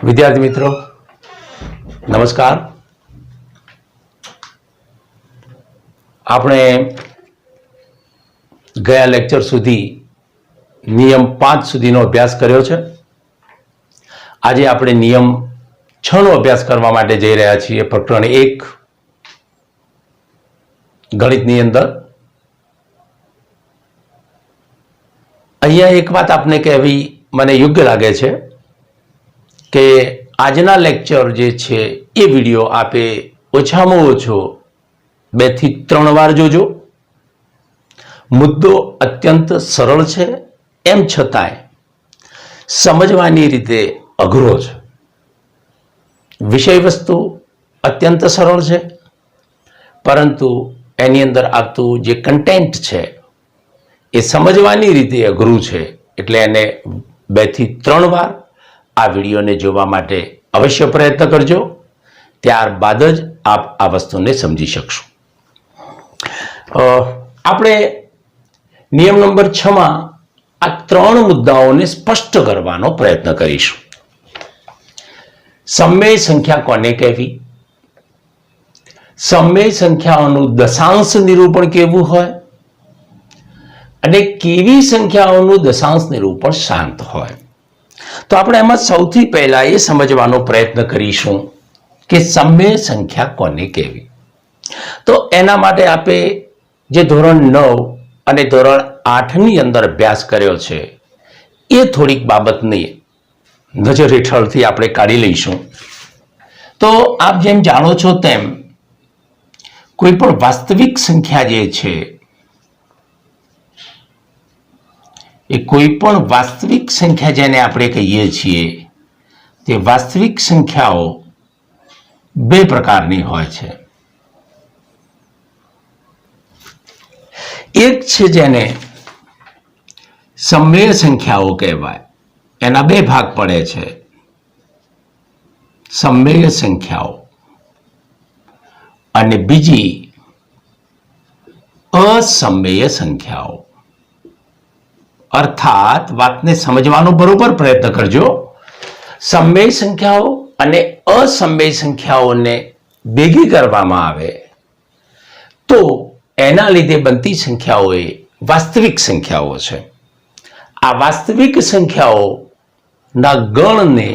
વિદ્યાર્થી મિત્રો નમસ્કાર। આપણે ગયા લેક્ચર સુધી નિયમ 5 સુધીનો અભ્યાસ કર્યો છે। આજે આપણે નિયમ 6 નો અભ્યાસ કરવા માટે જઈ રહ્યા છીએ। પ્રકરણ 1 ગણિતની અંદર અહીંયા એક વાત આપને કહેવી મને યોગ્ય લાગે છે કે આજના લેક્ચર જે છે એ વિડિયો આપે ઓછામાં ઓછો 2 થી 3 વાર જોજો। મુદ્દો અત્યંત સરળ છે, એમ છતાંય સમજવાની રીતે અઘરો છે। વિષય વસ્તુ અત્યંત સરળ છે, પરંતુ એની અંદર આવતું જે કન્ટેન્ટ છે એ સમજવાની રીતે અઘરું છે। એટલે એને 2 થી 3 વાર આ વિડીયોને જોવા માટે અવશ્ય પ્રયત્ન કરજો, ત્યારબાદ જ આપ આ વસ્તુને સમજી શકશો। આપણે નિયમ નંબર 6 માં આ 3 મુદ્દાઓને સ્પષ્ટ કરવાનો પ્રયત્ન કરીશું। સમમેય સંખ્યા કોને કહેવી, સમમેય સંખ્યાઓનું દશાંશ નિરૂપણ કેવું હોય અને કેવી સંખ્યાઓનું દશાંશ નિરૂપણ શાંત હોય। તો આપણે એમાં સૌથી પહેલા એ સમજવાનો પ્રયત્ન કરીશું કે સમમેય સંખ્યા કોને કહેવી। તો એના માટે આપણે જે ધોરણ 9 અને ધોરણ 8 ની અંદર અભ્યાસ કર્યો છે એ થોડીક બાબતની નજર હેઠળથી આપણે કાઢી લઈશું। તો આપ જેમ જાણો છો તેમ કોઈ પણ વાસ્તવિક સંખ્યા જે છે એ કોઈ પણ વાસ્તવિક સંખ્યા જેને આપણે કહીએ છીએ તે વાસ્તવિક સંખ્યાઓ 2 પ્રકારની હોય છે। એક છે જેને સમમેય સંખ્યાઓ કહેવાય, એના 2 ભાગ પડે છે, સમમેય સંખ્યાઓ, અને બીજી અસમમેય સંખ્યાઓ। અર્થાત વાતને સમજવાનો બરોબર પ્રયત્ન કરજો। સમમેય સંખ્યાઓ અને અસમમેય સંખ્યાઓને ભેગી કરવામાં આવે તો એના લીધે બનતી સંખ્યાઓ એ વાસ્તવિક સંખ્યાઓ છે। આ વાસ્તવિક સંખ્યાઓના ગણને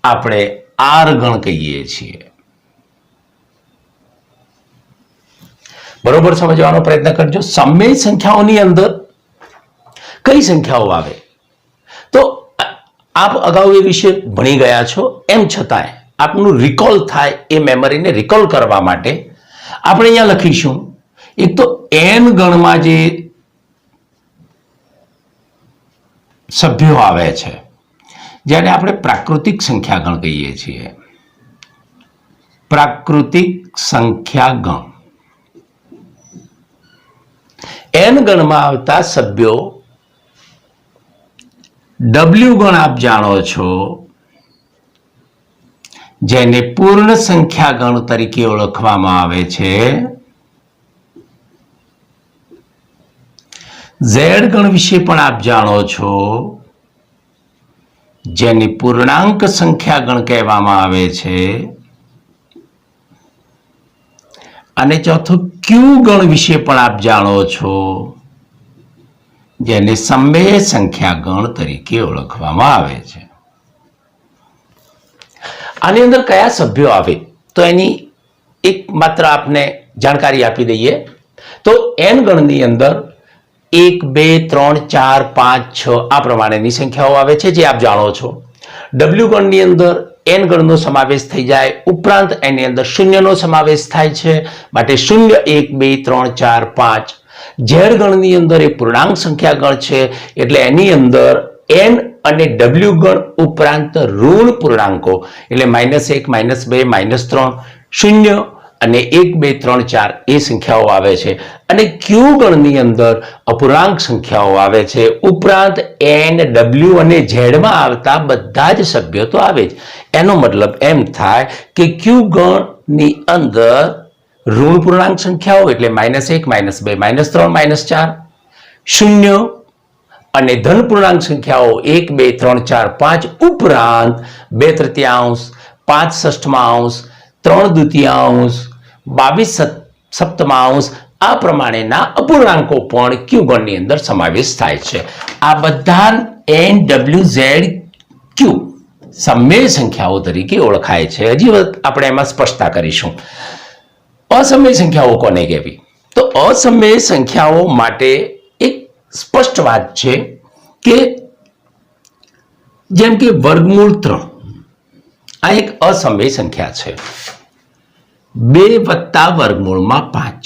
આપણે આર ગણ કહીએ છીએ। બરોબર સમજવાનો પ્રયત્ન કરજો। સમમેય સંખ્યાઓની અંદર કઈ સંખ્યાઓ આવે તો આપ અગાઉ એ વિશે ભણી ગયા છો, એમ છતાંય આપનું રિકોલ થાય એ મેમરીને રિકોલ કરવા માટે આપણે અહીંયા લખીશું। એક તો n ગણમાં જે સભ્યો આવે છે જેને આપણે પ્રાકૃતિક સંખ્યા ગણ કહીએ છીએ, પ્રાકૃતિક સંખ્યા ગણ। n ગણમાં આવતા સભ્યો W ગણ આપ જાણો છો, જેને પૂર્ણ સંખ્યા ગણ તરીકે ઓળખવામાં આવે છે। Z ગણ વિશે પણ આપ જાણો છો, જેને પૂર્ણાંક સંખ્યા ગણ કહેવામાં આવે છે। અને ચોથું Q ગણ વિશે પણ આપ જાણો છો, જેને સમમેય સંખ્યા ગણ તરીકે ઓળખવામાં આવે છે। આની અંદર કયા સભ્યો આવે તો એની એક માત્ર આપને જાણકારી આપી દઈએ। તો n ગણની અંદર 1 2 3 4 5 6 આ પ્રમાણેની સંખ્યાઓ આવે છે જે આપ જાણો છો। W ગણની અંદર n ગણનો સમાવેશ થઈ જાય, ઉપરાંત એની અંદર શૂન્યનો સમાવેશ થાય છે, માટે 0 1 2 3 4 5। Z ગણની અંદર એ પૂર્ણાંક સંખ્યા ગણ છે, એટલે એની અંદર n અને W ગણ ઉપરાંત ઋણ પૂર્ણાંકો એટલે -1 -2 -3 0 અને 1 2 3 4 એ સંખ્યાઓ આવે છે। અને Q ગણની અંદર અપૂર્ણાંક સંખ્યાઓ આવે છે, ઉપરાંત n W અને Z માં આવતા બધા જ સભ્યો તો આવે જ। એનો મતલબ એમ થાય કે Q ગણની અંદર ઋણ પૂર્ણાંક સંખ્યાઓ એટલે -1 -2 -3 -4 0 અને ધન પૂર્ણાંક સંખ્યાઓ 1 2 3 4 5 ઉપરાંત 2/3, 5 ષષ્ઠમાંશ, 3 દ્વિતીયાંશ, 22 સપ્તમાંશ આ પ્રમાણેના અપૂર્ણાંકો પણ ક્યુ ગણની અંદર સમાવેશ થાય છે. આ બધા NWZQ સમમેય સંખ્યાઓ તરીકે ઓળખાય છે. હજી આપણે એમાં સ્પષ્ટતા કરીશું. અસમય સંખ્યાઓ કોને કહેવી? તો અસમય સંખ્યાઓ માટે એક સ્પષ્ટ વાત છે કે જેમ કે વર્ગમૂળ 3 આ એક અસમય સંખ્યા છે. 2 વત્તા વર્ગમૂળમાં 5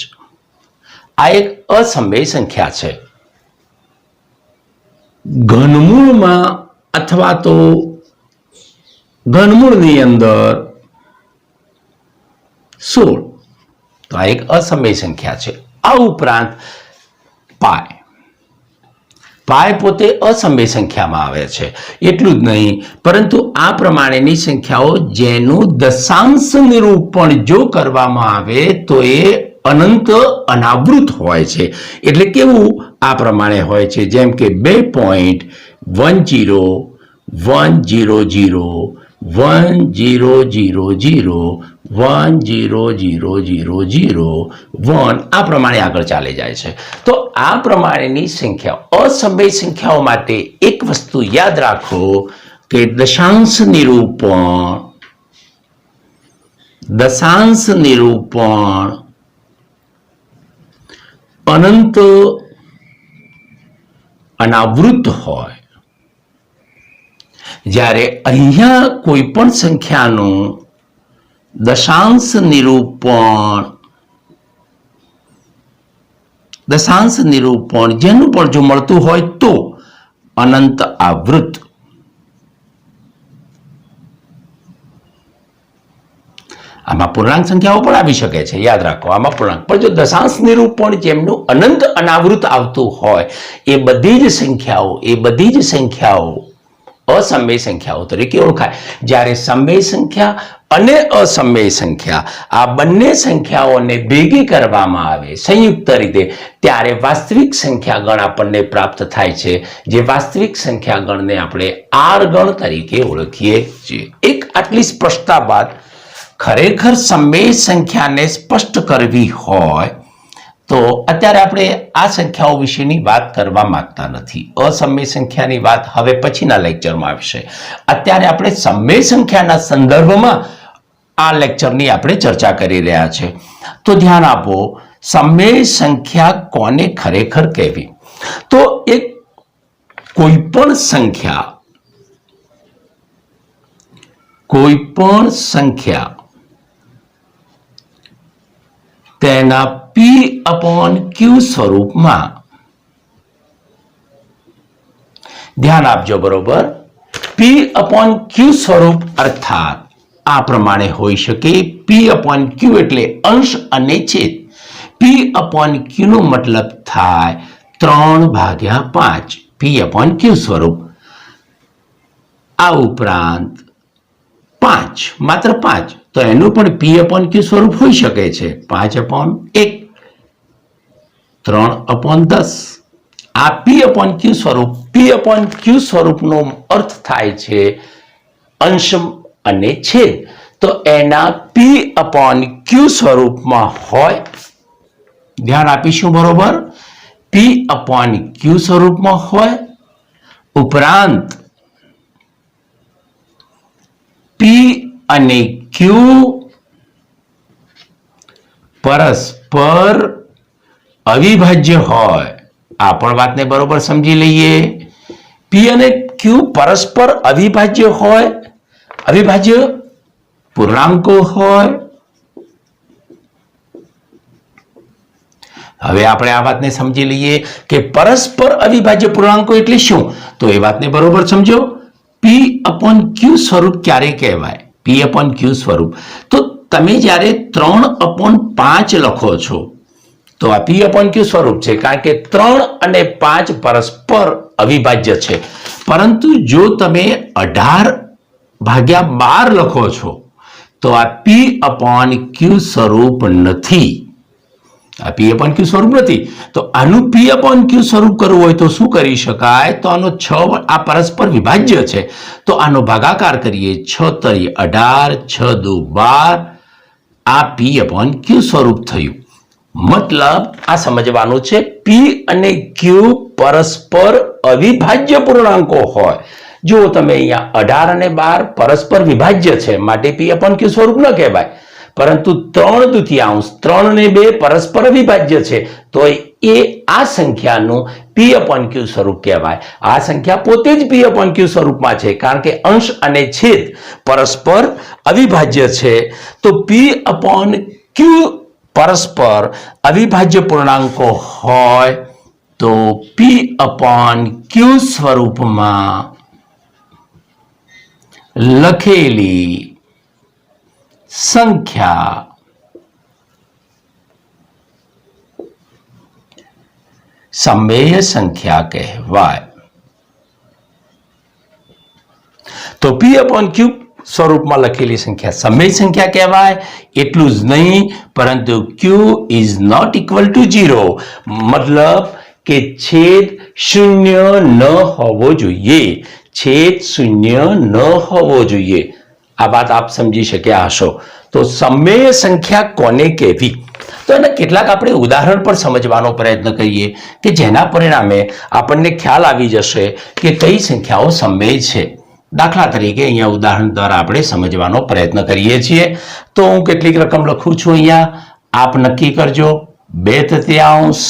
આ એક અસમય સંખ્યા છે. ઘનમૂળમાં અથવા તો ઘનમૂળની અંદર 16 તો આ એક અસમય સંખ્યા છે. આ ઉપરાંત પાય પોતે અસમય સંખ્યામાં આવે છે. એટલું જ નહીં પરંતુ આ પ્રમાણેની સંખ્યાઓ જેનું દશાંશ નિરૂપણ જો કરવામાં આવે તો એ અનંત અનાવૃત હોય છે. એટલે કેવું આ પ્રમાણે હોય છે જેમ કે 2.1001000100001 આ પ્રમાણે આગળ ચાલી જાય છે. તો આ પ્રમાણેની સંખ્યાઓ અસમય સંખ્યાઓ માટે એક વસ્તુ યાદ રાખો કે દશાંશ નિરૂપણ અનંત અનાવૃત હોય. જ્યારે અહીંયા કોઈ પણ સંખ્યાનું દશાંશ નિરૂપણ જેનું પણ જો મળતું હોય તો અનંત આવૃત. આમાં પૂર્ણાંક સંખ્યાઓ પણ આવી શકે છે. યાદ રાખો આમાં પૂર્ણાંક પણ જો દશાંશ નિરૂપણ જેમનું અનંત અનાવૃત આવતું હોય એ બધી જ સંખ્યાઓ અસમય સંખ્યાઓ તરીકે ઓળખાય. જ્યારે સમય સંખ્યા અને અસમય સંખ્યા આ બંને સંખ્યાઓને ભેગી કરવામાં આવે સંયુક્ત રીતે ત્યારે વાસ્તવિક સંખ્યા ગણ આપણને પ્રાપ્ત થાય છે. જે વાસ્તવિક સંખ્યા ગણને આપણે આર ગણ તરીકે ઓળખીએ છીએ. એક આટલી સ્પષ્ટતા બાદ ખરેખર સમય સંખ્યાને સ્પષ્ટ કરવી હોય તો અત્યારે આપણે આ સંખ્યાઓ વિશેની વાત કરવા માંગતા નથી. અસમય સંખ્યાની વાત હવે પછીના લેક્ચરમાં આવશે. અત્યારે આપણે સમય સંખ્યાના સંદર્ભમાં આ લેક્ચરની આપણે ચર્ચા કરી રહ્યા છે. તો ધ્યાન આપો, સમય સંખ્યા કોને ખરેખર કહેવી? તો એક કોઈ પણ સંખ્યા તેના P/Q સ્વરૂપમાં, ધ્યાન આપજો બરોબર, P/Q સ્વરૂપ અર્થાત આ પ્રમાણે હોઈ શકે. P/Q એટલે અંશ અને છેદ. P/Q નો મતલબ થાય 3/5 P/Q સ્વરૂપ. આ ઉપરાંત 5 માત્ર 5 તો એનું પણ P/Q સ્વરૂપ હોઈ શકે છે. 5/1 3/10 આ P/Q સ્વરૂપ. P/Q સ્વરૂપનો અર્થ થાય છે અંશ અને છેદ. તો એના P/Q સ્વરૂપમાં હોય. ધ્યાન આપીશું બરોબર. P/Q સ્વરૂપમાં હોય. ઉપરાંત P અને Q પરસ્પર અવિભાજ્ય હોય. આ પણ વાતને બરોબર સમજી લઈએ. P અને Q પરસ્પર અવિભાજ્ય હોય, અવિભાજ્ય પૂર્ણાંકો હોય. હવે આપણે આ વાતને સમજી લઈએ કે પરસ્પર અવિભાજ્ય પૂર્ણાંકો એટલે શું? તો એ વાતને બરોબર સમજો. P/Q સ્વરૂપ ક્યારે કહેવાય? P/Q સ્વરૂપ તો તમે જ્યારે 3/5 લખો છો તો આ P/Q સ્વરૂપ છે, કારણ કે 3 અને 5 પરસ્પર અવિભાજ્ય છે. પરંતુ જો તમે 18/12 લખો છો તો આ P/Q સ્વરૂપ નથી. આ પી અપોન ક્યુ સ્વરૂપ નથી. તો આનું પી અપોન ક્યુ સ્વરૂપ કરવું હોય તો શું કરી શકાય? તો આનો 6 આ પરસ્પર વિભાજ્ય છે તો આનો ભાગાકાર કરીએ. 6 તરી 18, 6 દુ 12. આ પી અપોન ક્યુ સ્વરૂપ થયું. મતલબ આ સમજવાનું છે પી અને ક્યુ પરસ્પર અવિભાજ્ય પૂર્ણાંકો હોય. જો તમે અહીંયા 18 અને 12 પરસ્પર વિભાજ્ય છે માટે પી અપોન ક્યુ સ્વરૂપ ન કહેવાય, પરંતુ 3/2 3 અને 2 પરસ્પર અવિભાજ્ય છે તો એ આ સંખ્યાનું પી અપોન ક્યુ સ્વરૂપ કહેવાય. આ સંખ્યા પોતે જ પી અપોન ક્યુ સ્વરૂપમાં છે કારણ કે અંશ અને છેદ પરસ્પર અવિભાજ્ય છે. તો પી અપોન ક્યુ પરસ્પર અવિભાજ્ય પૂર્ણાંકો હોય તો પી અપોન ક્યુ સ્વરૂપમાં લખેલી સંખ્યા સમમેય સંખ્યા કહેવાય. તો પી અપોન ક્યુ સ્વરૂપમાં લખેલી સંખ્યા સમમેય સંખ્યા કહેવાય. એટલું જ નહીં પરંતુ ક્યુ ઇઝ નોટ ઇક્વલ ટુ 0, મતલબ કે છેદ શૂન્ય ન હોવો જોઈએ. છેદ શૂન્ય ન હોવો જોઈએ. આ વાત આપ સમજી શક્યા હશો. તો સમમેય સંખ્યા કોને કહેવી? તો એના કેટલાક આપણે ઉદાહરણ પર સમજવાનો પ્રયત્ન કરીએ કે જેના પરિણામે આપણને ખ્યાલ આવી જશે કે કઈ સંખ્યાઓ સમમેય છે. દાખલા તરીકે અહીંયા ઉદાહરણ દ્વારા આપણે સમજવાનો પ્રયત્ન કરીએ છીએ. તો હું કેટલીક રકમ લખું છું અહીંયા, આપ નક્કી કરજો. 2/3,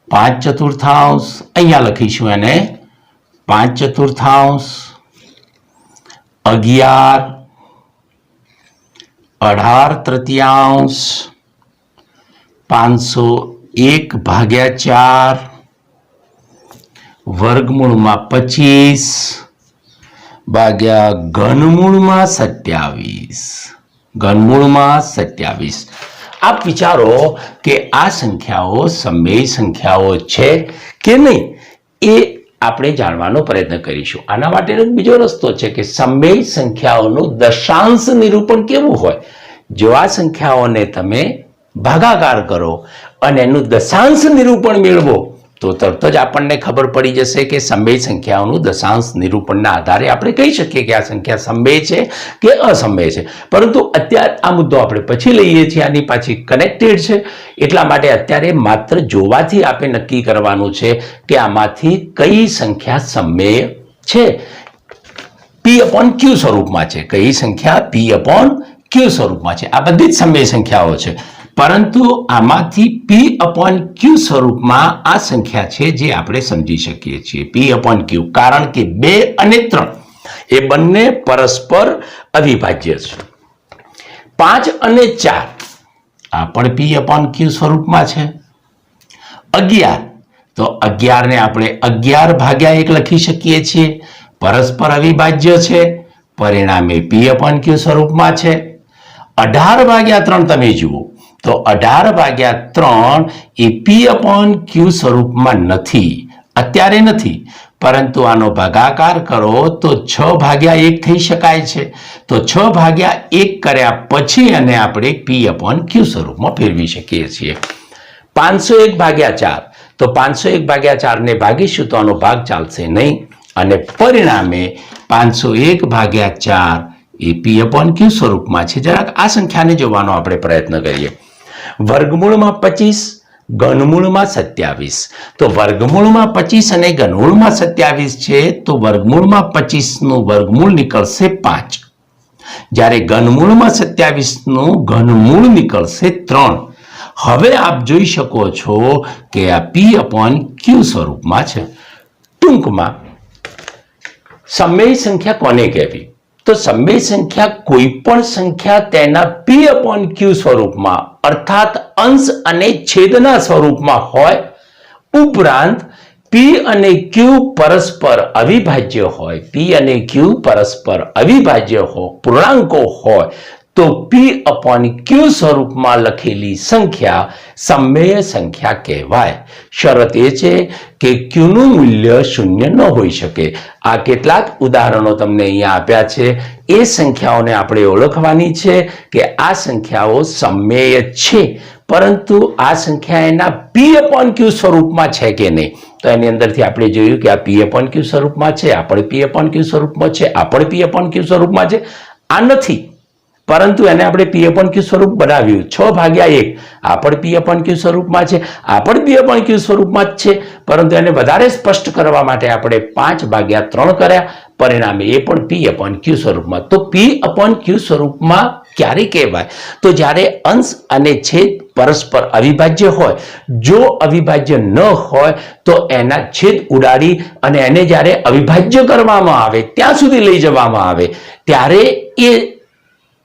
5/4, અહીંયા લખીશું એને 5/4, 11, 18/3, 501/4, વર્ગમૂળમાં 25 ભાગ્યા ઘનમૂળમાં 27. ઘનમૂળમાં 27. આપ વિચારો કે આ સંખ્યાઓ સમમેય સંખ્યાઓ છે કે નહીં એ આપણે જાણવાનો પ્રયત્ન કરીશું. આના માટેનો બીજો રસ્તો છે કે સમમેય સંખ્યાઓનું દશાંશ નિરૂપણ કેવું હોય. જો આ સંખ્યાઓને તમે ભાગાકાર કરો અને એનું દશાંશ નિરૂપણ મેળવો તો તરત જ આપણને ખબર પડી જશે કે સમમેય સંખ્યાઓનું દશાંશ નિરૂપણના આધારે આપણે કહી શકીએ કે આ સંખ્યા સમમેય છે કે અસમમેય છે. પરંતુ અત્યારે આ મુદ્દો આપણે પછી લઈએ છીએ, આની પાછી કનેક્ટેડ છે. એટલા માટે અત્યારે માત્ર જોવાથી આપણે નક્કી કરવાનું છે કે આમાંથી કઈ સંખ્યા સમમેય છે, પી અપોન ક્યુ સ્વરૂપમાં છે. કઈ સંખ્યા પી અપોન ક્યુ સ્વરૂપમાં છે. આ બધી જ સમમેય સંખ્યાઓ છે, પરંતુ આમાંથી પી અપોન ક્યુ સ્વરૂપમાં આ સંખ્યા છે જે આપણે સમજી શકીએ છીએ પી અપોન ક્યુ. કારણ કે 2 અને 3 એ બંને પરસ્પર અવિભાજ્ય છે. 5 અને 4 આ પણ પી અપોન ક્યુ સ્વરૂપમાં છે. 11 તો 11 ને આપણે 11/1 લખી શકીએ છીએ, પરસ્પર અવિભાજ્ય છે, પરિણામે પી અપોન ક્યુ સ્વરૂપમાં છે. 18/3 તમે જુઓ તો 18/3 એ પી અપોન ક્યુ સ્વરૂપમાં નથી, અત્યારે નથી, પરંતુ આનો ભાગાકાર કરો તો 6/1 થઈ શકાય છે. તો 6/1 કર્યા પછી અને આપણે પી અપોન ક્યુ સ્વરૂપમાં ફેરવી શકીએ છીએ. 501/4 તો 501/4 ને ભાગીશું તો આનો ભાગ ચાલશે નહીં અને પરિણામે 501/4 એ પી અપોન ક્યુ સ્વરૂપમાં છે. જરાક આ સંખ્યાને જોવાનો આપણે પ્રયત્ન કરીએ. વર્ગમૂળમાં 25, ઘનમૂળમાં 27. તો વર્ગમૂળમાં 25 અને ઘનમૂળમાં 27 છે તો વર્ગમૂળમાં 25 નું વર્ગમૂળ નીકળશે 5, જ્યારે ઘનમૂળમાં 27 નું ઘનમૂળ નીકળશે 3. હવે આપ જોઈ શકો છો કે આ પી અપોન ક્યુ સ્વરૂપમાં છે. ટૂંકમાં સમમેય સંખ્યા કોને કહેવી? તો સમમેય સંખ્યા કોઈ પણ સંખ્યા તેના પી અપોન ક્યુ સ્વરૂપમાં અર્થાત અંશ અને છેદના સ્વરૂપમાં હોય, ઉપરાંત પી અને ક્યુ પરસ્પર અવિભાજ્ય હોય, પી અને ક્યુ પરસ્પર અવિભાજ્ય પૂર્ણાંકો હોય તો પી અપોન ક્યુ સ્વરૂપમાં લખેલી સંખ્યા સમમેય સંખ્યા કહેવાય. શરત એ છે કે ક્યુનું મૂલ્ય શૂન્ય ન હોઈ શકે. આ કેટલાક ઉદાહરણો તમને અહીંયા આપ્યા છે. એ સંખ્યાઓને આપણે ઓળખવાની છે કે આ સંખ્યાઓ સમમેય છે, પરંતુ આ સંખ્યા એના P/Q સ્વરૂપમાં છે કે નહીં, તો એની અંદરથી આપણે જોયું કે આ P/Q સ્વરૂપમાં છે, આ પણ P/Q સ્વરૂપમાં છે, આ પણ P/Q સ્વરૂપમાં છે. આ નથી, પરંતુ એને આપણે P/Q સ્વરૂપ બનાવ્યું 6/1. આ પણ P/Q સ્વરૂપમાં છે, આ પણ P/Q સ્વરૂપમાં જ છે, પરંતુ એને વધારે સ્પષ્ટ કરવા માટે આપણે 5/3 કર્યા. પરિણામે એ પણ P/Q સ્વરૂપમાં. તો P/Q સ્વરૂપમાં ક્યારે કહેવાય? તો જ્યારે અંશ અને છેદ પરસ્પર અવિભાજ્ય હોય. જો અવિભાજ્ય ન હોય તો એના છેદ ઉડાડી અને એને જ્યારે અવિભાજ્ય કરવામાં આવે, ત્યાં સુધી લઈ જવામાં આવે, ત્યારે એ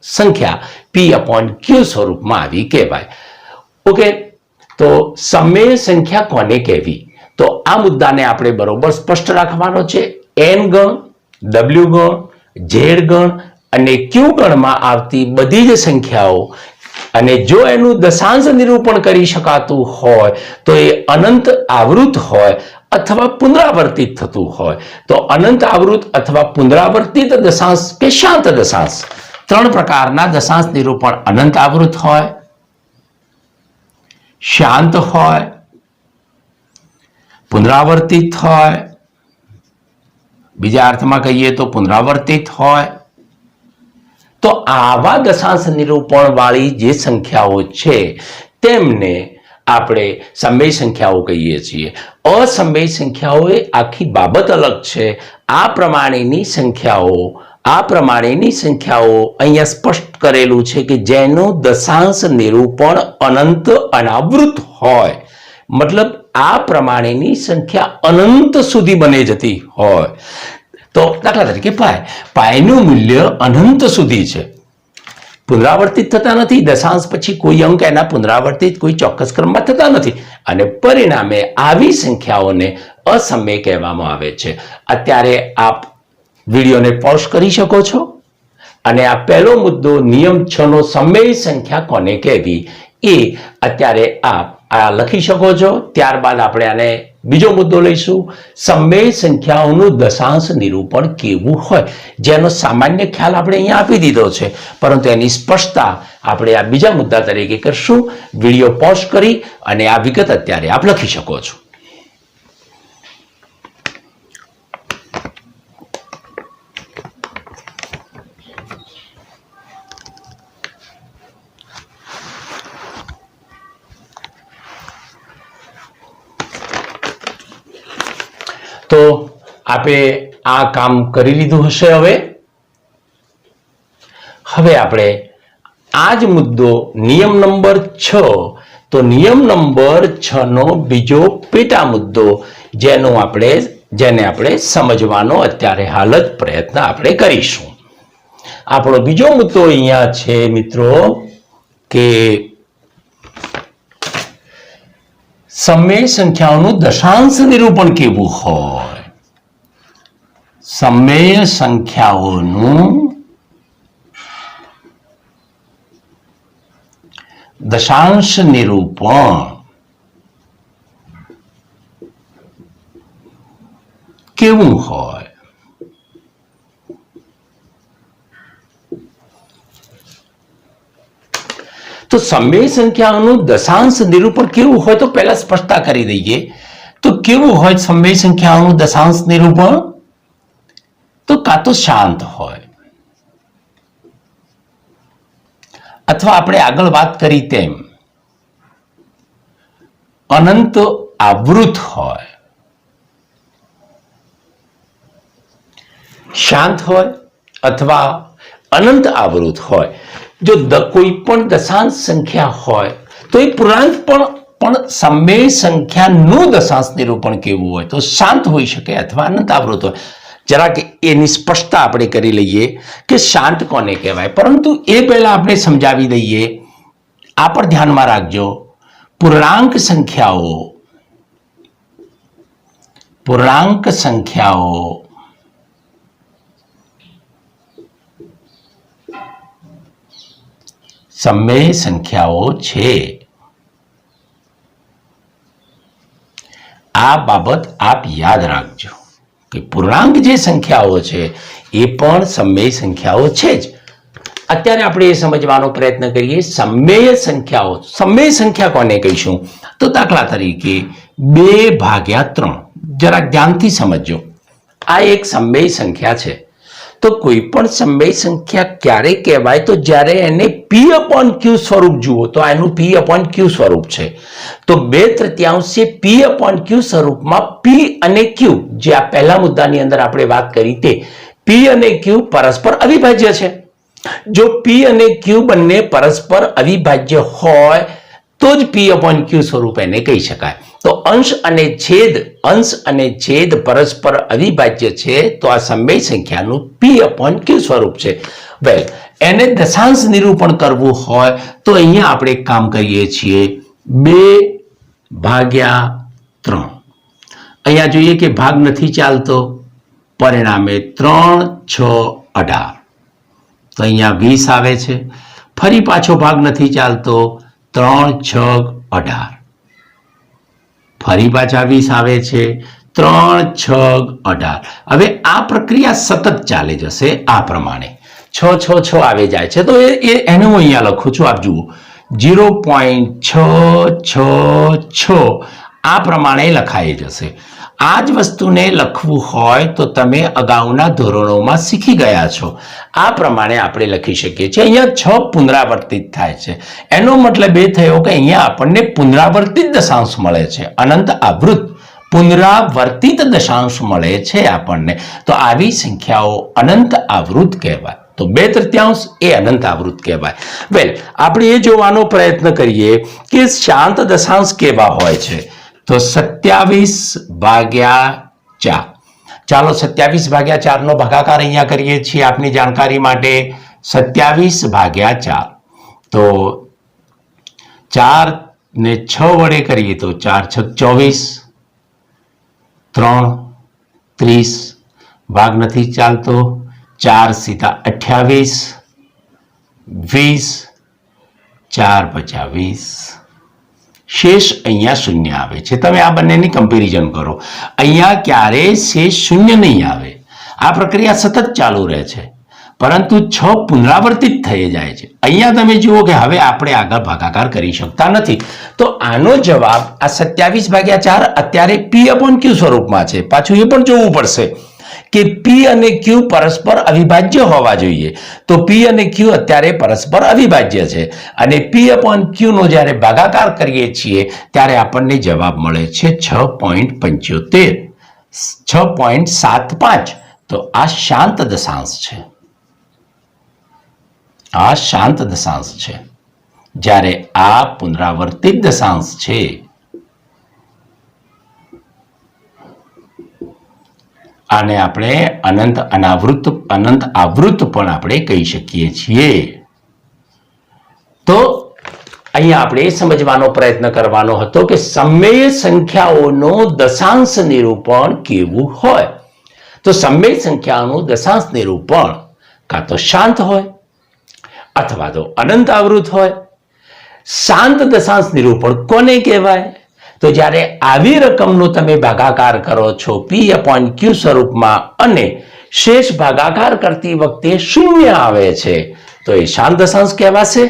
સંખ્યા P/Q સ્વરૂપમાં આવી કહેવાય. ઓકે, તો સમય સંખ્યા કોને કહેવી? તો આ મુદ્દાને આપણે બરોબર સ્પષ્ટ રાખવાનો છે. n ગણ, w ગણ, z ગણ અને q ગણમાં આવતી બધી જ સંખ્યાઓ, અને જો એનું દશાંશ નિરૂપણ કરી શકાતું હોય તો એ અનંત આવૃત હોય અથવા પુનરાવર્તિત થતું હોય. તો અનંત આવૃત અથવા પુનરાવર્તિત દશાંશ કે શાંત દશાંશ, 3 પ્રકારના દશાંશ નિરૂપણ અનંત આવૃત હોય, શાંત હોય, પુનરાવર્તિત હોય. બીજા અર્થમાં કહીએ તો પુનરાવર્તિત હોય. તો આવા દશાંશ નિરૂપણ વાળી જે સંખ્યાઓ છે તેમને આપણે સમય સંખ્યાઓ કહીએ છીએ. અસમય સંખ્યાઓ એ આખી બાબત અલગ છે. આ પ્રમાણેની સંખ્યાઓ અહીંયા સ્પષ્ટ કરેલું છે કે જેનું દશાંશ નિરૂપણ અનંત અનાવૃત હોય. મતલબ આ પ્રમાણેની સંખ્યા અનંત સુધી બને જતી હોય. તો દાખલા તરીકે પાયનું મૂલ્ય અનંત સુધી છે, પુનરાવર્તિત થતા નથી. દશાંશ પછી કોઈ અંક એના પુનરાવર્તિત કોઈ ચોક્કસ ક્રમમાં થતા નથી, અને પરિણામે આવી સંખ્યાઓને અસમય કહેવામાં આવે છે. અત્યારે આપ વિડીયોને પોઝ કરી શકો છો અને આ પહેલો મુદ્દો નિયમ 6 નો સમય સંખ્યા કોને કહેવી એ અત્યારે આપ આ લખી શકો છો. ત્યારબાદ આપણે આને બીજો મુદ્દો લઈશું, સમય સંખ્યાઓનું દશાંશ નિરૂપણ કેવું હોય, જેનો સામાન્ય ખ્યાલ આપણે અહીંયા આપી દીધો છે, પરંતુ એની સ્પષ્ટતા આપણે આ બીજા મુદ્દા તરીકે કરશું. વિડીયો પોઝ કરી અને આ વિગત અત્યારે આપ લખી શકો છો. તો આપે આ કામ કરી લીધું હશે. હવે આપણે આ જ મુદ્દો નિયમ નંબર 6, તો નિયમ નંબર 6 નો બીજો પેટા મુદ્દો જેને આપણે સમજવાનો અત્યારે હાલ જ પ્રયત્ન આપણે કરીશું. આપણો બીજો મુદ્દો અહીંયા છે મિત્રો કે સમય સંખ્યાઓનું દશાંશ નિરૂપણ કેવું હોય. સમય સંખ્યાઓનું દશાંશ નિરૂપણ કેવું હોય? તો સમય સંખ્યાઓનું દશાંશ નિરૂપણ કેવું હોય તો પહેલા સ્પષ્ટતા કરી દઈએ. તો કેવું હોય સમય સંખ્યાઓનું દશાંશ નિરૂપણ? તો કાં તો શાંત હોય અથવા આપણે આગળ વાત કરી તેમ અનંત આવૃત હોય. શાંત હોય અથવા અનંત આવૃત હોય. જો કોઈ પણ દશાંશ સંખ્યા હોય તો એ પૂર્ણાંક પણ સમય સંખ્યાનું દશાંશ નિરૂપણ કેવું હોય તો શાંત હોઈ શકે અથવા અનંત આવૃત હોય. જરા કે એની સ્પષ્ટતા આપણે કરી લઈએ કે શાંત કોને કહેવાય. પરંતુ એ પહેલા આપણે સમજાવી દઈએ, આ પર ધ્યાનમાં રાખજો, પૂર્ણાંક સંખ્યાઓ સમય સંખ્યાઓ છે. આ બાબત આપ યાદ રાખજો કે પૂર્ણાંક જે સંખ્યાઓ છે એ પણ સમય સંખ્યાઓ છે જ. અત્યારે આપણે એ સમજવાનો પ્રયત્ન કરીએ સમમેય સંખ્યાઓ. સમમેય સંખ્યા કોને કહીશું? તો દાખલા તરીકે 2/3. જરા ધ્યાનથી સમજો. આ એક સમમેય સંખ્યા છે. તો કોઈ પણ સમમેય સંખ્યા ક્યારે કહેવાય? તો જ્યારે એને p/q સ્વરૂપ જુઓ તો એનું p/q સ્વરૂપ છે. તો 2/3 p/q સ્વરૂપમાં p અને q, જે આ પહેલા મુદ્દાની અંદર આપણે વાત કરી તે p અને q પરસ્પર અવિભાજ્ય છે. જો p અને q બંને પરસ્પર અવિભાજ્ય હોય તો જ p/q સ્વરૂપ એને કહી શકાય. તો અંશ અને છેદ પરસ્પર અવિભાજ્ય છે તો આ સમમેય સંખ્યાનું p/q સ્વરૂપ છે. વેલ, એને દશાંશ નિરૂપણ કરવું હોય તો અહીંયા આપણે એક કામ કરીએ છીએ, 2/3. અહીંયા જોઈએ કે ભાગ નથી ચાલતો, પરિણામે 3, 6, 18. તો અહીંયા 20 આવે છે. ફરી પાછો ભાગ નથી ચાલતો, 3, 6, 18. ફરી પાછા 20 આવે છે, 3, 6, 18. હવે આ પ્રક્રિયા સતત ચાલે જશે આ પ્રમાણે. 6, 6, 6 આવી જાય છે. તો એને હું અહીંયા લખું છું, આપ જુઓ 0.666 આ પ્રમાણે લખાઈ જશે. આ જ વસ્તુને લખવું હોય તો તમે અગાઉના ધોરણોમાં શીખી ગયા છો. આ પ્રમાણે આપણે લખી શકીએ છીએ. અહીંયા 6 પુનરાવર્તિત થાય છે. એનો મતલબ એ થયો કે અહીંયા આપણને પુનરાવર્તિત દશાંશ મળે છે, અનંત આવૃત પુનરાવર્તિત દશાંશ મળે છે આપણને. તો આવી સંખ્યાઓ અનંત આવૃત કહેવાય. તો 2/3 એ અનંત આવૃત કહેવાય. વેલ, આપણે એ જોવાનો પ્રયત્ન કરીએ કે શાંત દશાંશ કેવા હોય છે. તો 27/4. ચાલો 27/4 નો ભાગાકાર અહીંયા કરીએ છીએ આપની જાણકારી માટે. 27/4. તો 4 ને 6 વડે કરીએ તો 4 × 6 = 24. 3 30. ભાગ નથી ચાલતો. 4 સીધા 28. 20. 4 × 20. શેષ અહીંયા શૂન્ય આવે છે. તમે આ બંનેની કમ્પેરિઝન કરો. અહીંયા ક્યારેય શેષ શૂન્ય નહીં આવે. આ પ્રક્રિયા સતત ચાલુ રહે છે, પરંતુ 6 પુનરાવર્તિત થઈ જાય છે. અહીંયા તમે જુઓ કે હવે આપણે આગળ ભાગાકાર કરી શકતા નથી. તો આનો જવાબ આ 27/4 અત્યારે p/q સ્વરૂપમાં છે. પાછું એ પણ જોવું પડશે કે p અને q પરસ્પર અવિભાજ્ય હોવા જોઈએ. તો p અને q અત્યારે પરસ્પર અવિભાજ્ય છે અને p/q નો જ્યારે ભાગાકાર કરીએ છીએ ત્યારે આપણને જવાબ મળે છે 6.75, 6.75. તો આ શાંત દશાંશ છે. આ શાંત દશાંશ છે. જ્યારે આ પુનરાવર્તિત દશાંશ છે. આને આપણે અનંત આવૃત પણ આપણે કહી શકીએ છીએ. તો અહીંયા આપણે સમજવાનો પ્રયત્ન કરવાનો હતો કે સમમેય સંખ્યાઓનો દશાંશ નિરૂપણ કેવું હોય. તો સમમેય સંખ્યાઓનું દશાંશ નિરૂપણ કાં તો શાંત હોય અથવા તો અનંત આવૃત હોય. શાંત દશાંશ નિરૂપણ કોને કહેવાય? તો જ્યારે આવી રકમનો તમે ભાગાકાર કરો છો p/q સ્વરૂપમાં અને શેષ ભાગાકાર કરતી વખતે શૂન્ય આવે છે તો એ શાંત દશાંશ કહેવાશે.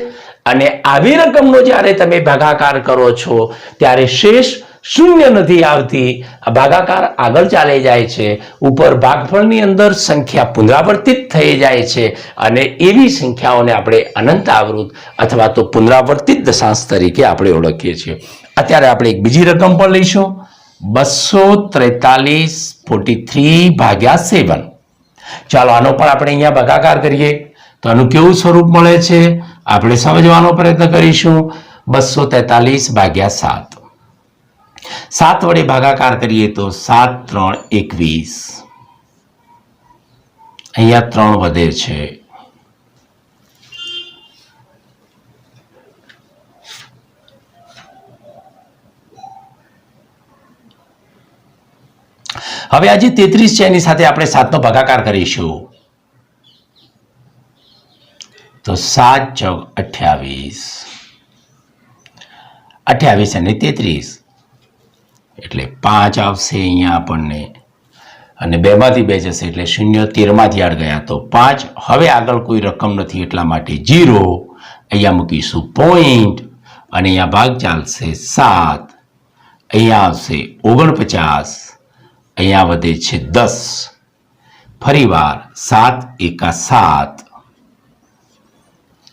અને આવી રકમનો જ્યારે તમે ભાગાકાર કરો છો ત્યારે શેષ શૂન્ય નથી આવતી, ભાગાકાર આગળ ચાલી જાય છે, ઉપર ભાગફળની અંદર સંખ્યા પુનરાવર્તિત થઈ જાય છે અને એવી સંખ્યાઓને આપણે અનંત આવૃત અથવા તો પુનરાવર્તિત દશાંશ તરીકે આપણે ઓળખીએ છીએ. અત્યારે આપણે એક બીજી રકમ પણ લઈશું, 243/7. ચાલો આનો પણ આપણે અહીંયા ભાગાકાર કરીએ તો આનું કેવું સ્વરૂપ મળે છે આપણે સમજવાનો પ્રયત્ન કરીશું. 243/7. 7 વડે ભાગાકાર કરીએ તો 7 × 3 = 21. અહીંયા 3 વધે છે. હવે આજે 33 છે, એની સાથે આપણે 7 નો ભાગાકાર કરીશું તો 7 × 28. 28 અને 33 એટલે 5 આવશે અહીંયા આપણને. અને 2 માંથી 2 જશે એટલે 0, 13 માંથી 8 ગયા તો 5. હવે આગળ કોઈ રકમ નથી એટલા માટે 0. અહીંયા મૂકીશું પોઈન્ટ અને અહીંયા ભાગ ચાલશે 7. અહીંયા આવશે 49. અહીંયા વધે છે 10. ફરીવાર 7 એકા 7.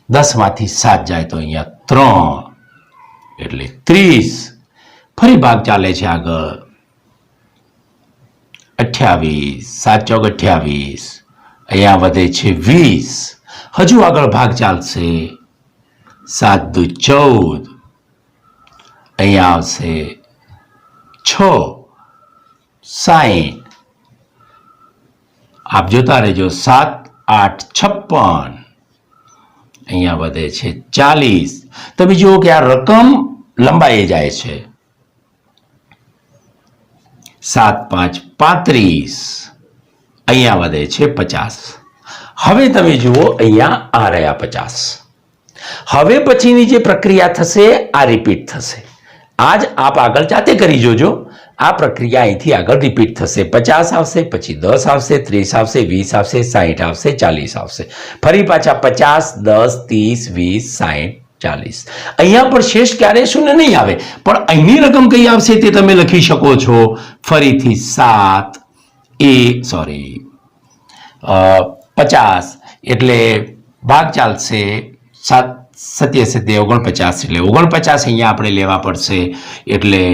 10 માંથી 7 જાય તો અહીંયા 3 એટલે 30. ફરી ભાગ ચાલે છે આગળ 28. 7 ચોક 28. અહીંયા વધે છે 20. હજુ આગળ ભાગ ચાલશે 7 દુ 14. અહીંયા આવશે 6 60. આપ જોતા રહેજો 7 8 56. અહીંયા વધે છે 40. તમે જુઓ કે આ રકમ લંબાઈ જાય છે. 7 5 35. અહીંયા વધે છે 50. હવે તમે જુઓ અહીંયા આ રહ્યા 50. હવે પછીની જે પ્રક્રિયા થશે આ રિપીટ થશે. આજ આપ આગળ જાતે કરી જોજો. આ પ્રક્રિયા અહીંથી આગળ રિપીટ થશે. 50 આવશે, પછી 10 આવશે, 30 આવશે, 20 આવશે, 60 આવશે, 40 આવશે. ફરી પાછા 50 10 30 20 60 40. અહીંયા પણ શેષ ક્યારે શૂન્ય નહીં આવે, પણ અહીંની રકમ કઈ આવશે તે તમે લખી શકો છો. ફરીથી 50 એટલે ભાગ ચાલશે 7 7 49 એટલે 49 અહીંયા આપણે લેવા પડશે. એટલે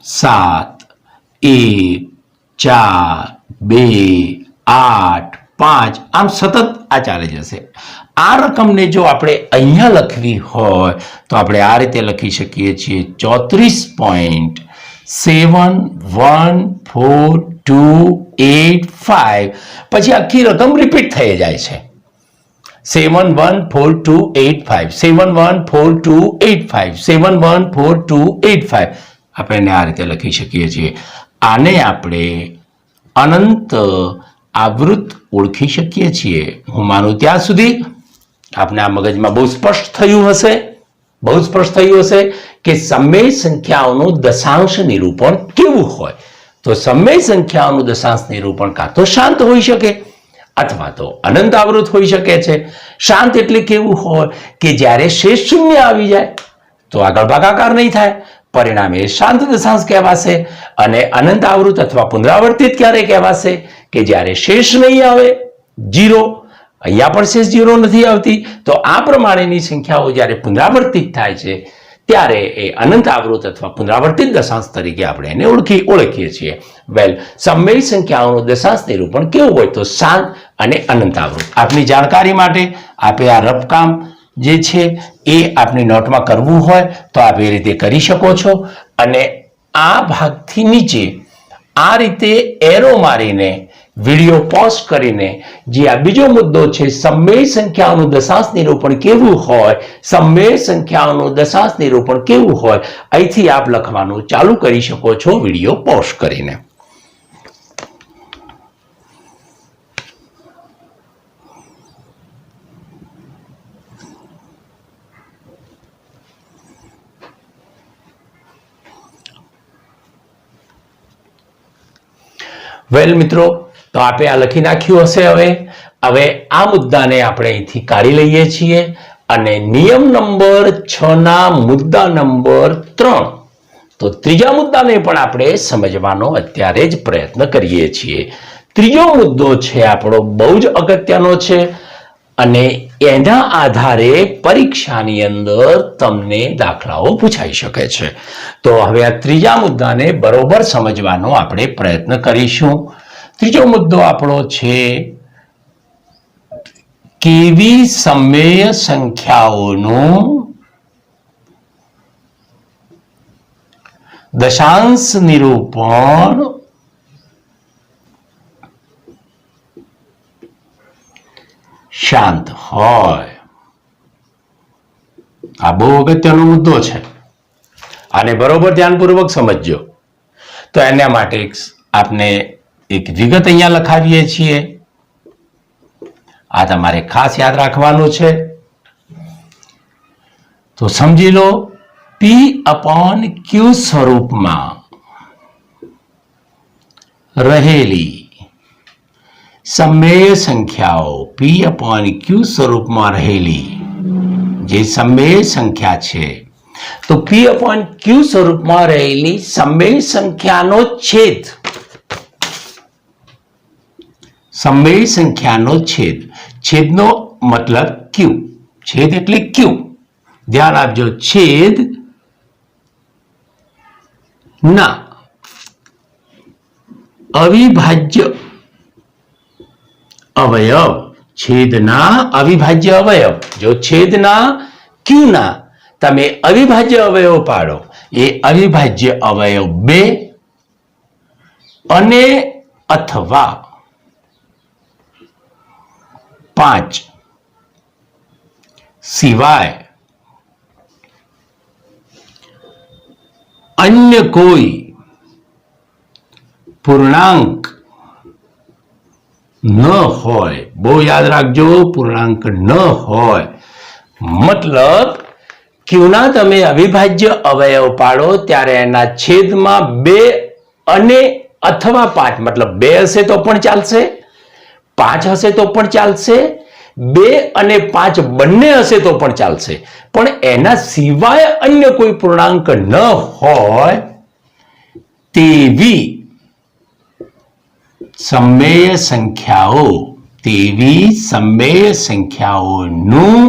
7 1 4 2 8 5 આમ સતત આ ચાલે જશે. આ રકમને જો આપણે અહીંયા લખવી હોય તો આપણે આ રીતે લખી શકીએ છીએ 34.71428 પછી આખી રકમ રિપીટ થઈ જાય છે. 714285 714285 714285 આપણે આ રીતે લખી શકીએ છીએ. આને આપણે અનંત આવૃત ઓળખી શકીએ છીએ. હું માનું ત્યાં સુધી આપને આ મગજમાં બહુ સ્પષ્ટ થયું હશે કે સમય સંખ્યાઓનું દશાંશ નિરૂપણ કેવું હોય. તો સમય સંખ્યાઓનું દશાંશ નિરૂપણ કાં તો શાંત હોઈ શકે અથવા તો અનંત આવૃત હોઈ શકે છે. શાંત એટલે કેવું હોય કે જ્યારે શેષ શૂન્ય આવી જાય તો આગળ ભાગાકાર નહીં થાય, પરિણામે શાંત દશાંશ કહેવાશે. અને અનંત આવૃત અથવા પુનરાવર્તિત ક્યારે કહેવાશે કે જ્યારે શેષ નહીં આવે 0. અહીંયા પણ શેષ 0 નથી આવતી. તો આ પ્રમાણેની સંખ્યાઓ જ્યારે પુનરાવર્તિત થાય છે ત્યારે એ અનંત આવૃત અથવા પુનરાવર્તિત દશાંશ તરીકે આપણે એને ઓળખીએ છીએ. વેલ, સમય સંખ્યાઓનું દશાંશ નિરૂપણ કેવું હોય તો શાંત અને અનંત આવૃત. આપની જાણકારી માટે આપે આ રફકામ જે છે એ આપની નોટમાં કરવું હોય તો આપ એ રીતે કરી શકો છો. અને આ ભાગથી નીચે આ રીતે એરો મારીને વિડીયો પોઝ કરીને જે આ બીજો મુદ્દો છે સમય સંખ્યાઓનું દશાંશ નિરૂપણ કેવું હોય, સમય સંખ્યાઓનું દશાંશ નિરૂપણ કેવું હોય, અહીંથી આપ લખવાનું ચાલુ કરી શકો છો વિડીયો પોઝ કરીને. વેલ મિત્રો, તો આપે આ લખી નાખ્યું હશે. હવે આ મુદ્દાને આપણે અહીંથી કાઢી લઈએ છીએ અને નિયમ નંબર 6 ના મુદ્દા નંબર 3, તો ત્રીજા મુદ્દાને પણ આપણે સમજવાનો અત્યારે જ પ્રયત્ન કરીએ છીએ. ત્રીજો મુદ્દો છે આપણો બહુ જ અગત્યનો છે અને એના આધારે પરીક્ષાની અંદર તમને દાખલાઓ પૂછાઈ શકે છે. તો હવે આ ત્રીજા મુદ્દાને બરોબર સમજવાનો આપણે પ્રયત્ન કરીશું. ત્રીજો મુદ્દો આપણો છે કેવી સમય સંખ્યાઓનું દશાંશ નિરૂપણ શાંત હોય. આ બહુ અગત્યનો મુદ્દો છે અને બરોબર ધ્યાનપૂર્વક સમજજો. તો એના માટે આપને એક વિગત અહીંયા લખાવીએ છીએ. આ તમારે ખાસ યાદ રાખવાનું છે. તો સમજી લો P/Q સ્વરૂપમાં રહેલી સમમેય સંખ્યાઓ P/Q સ્વરૂપમાં રહેલી જે સમમેય સંખ્યા છે, તો P/Q સ્વરૂપમાં રહેલી સમમેય સંખ્યાનો છેદ, સમમેય સંખ્યાનો છેદ, છેદનો મતલબ Q, છેદ એટલે Q, ધ્યાન આપજો, છેદ ના અવિભાજ્ય અવયવ, છેદના અવિભાજ્ય અવયવ, જો છેદના Q ના તમે અવિભાજ્ય અવયવ પાડો, એ અવિભાજ્ય અવયવ 2 અને અથવા 5 સિવાય અન્ય કોઈ પૂર્ણાંક ન હોય, બહુ યાદ રાખજો, પૂર્ણાંક ન હોય, મતલબ ક્યુના તમે અવિભાજ્ય અવયવ પાડો ત્યારે એના છેદમાં 2 અને અથવા 5, મતલબ 2 હશે તો પણ ચાલશે, 5 હશે તો પણ ચાલશે, 2 અને 5 બંને હશે તો પણ ચાલશે, પણ એના સિવાય અન્ય કોઈ પૂર્ણાંક ન હોય તેવી સમમેય સંખ્યાઓ, તેવી સમમેય સંખ્યાઓનું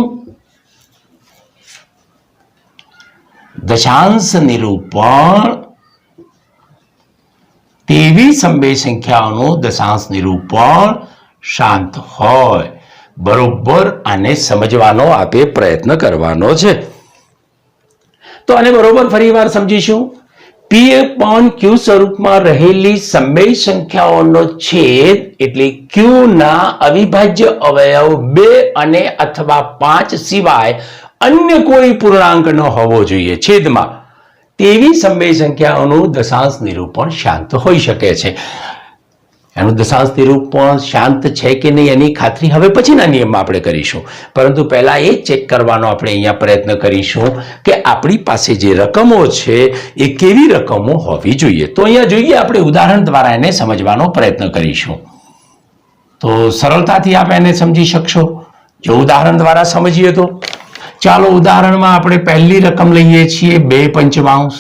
દશાંશ નિરૂપણ, તેવી સમમેય સંખ્યાઓનું દશાંશ નિરૂપણ શાંત હોય. બરોબર આને સમજવાનો આપે પ્રયત્ન કરવાનો છે. તો આને બરોબર ફરીવાર સમજીશું. P/Q સ્વરૂપમાં રહેલી સમમેય સંખ્યાઓનો છેદ એટલે Q ના અવિભાજ્ય અવયવ 2 અને અથવા 5 સિવાય અન્ય કોઈ પૂર્ણાંક ન હોવો જોઈએ છેદમાં, તેવી સમમેય સંખ્યાઓનું દશાંશ નિરૂપણ શાંત હોઈ શકે છે. એનું દશાંશ નિરૂપણ શાંત છે કે નહીં એની ખાતરી હવે પછીના નિયમમાં આપણે કરીશું, પરંતુ પહેલા એ ચેક કરવાનો આપણે અહીંયા પ્રયત્ન કરીશું કે આપણી પાસે જે રકમો છે એ કેવી રકમો હોવી જોઈએ. તો અહીંયા જોઈએ આપણે ઉદાહરણ દ્વારા એને સમજવાનો પ્રયત્ન કરીશું, તો સરળતાથી આપ એને સમજી શકશો જો ઉદાહરણ દ્વારા સમજીએ તો. ચાલો ઉદાહરણમાં આપણે પહેલી રકમ લઈએ છીએ 2/5.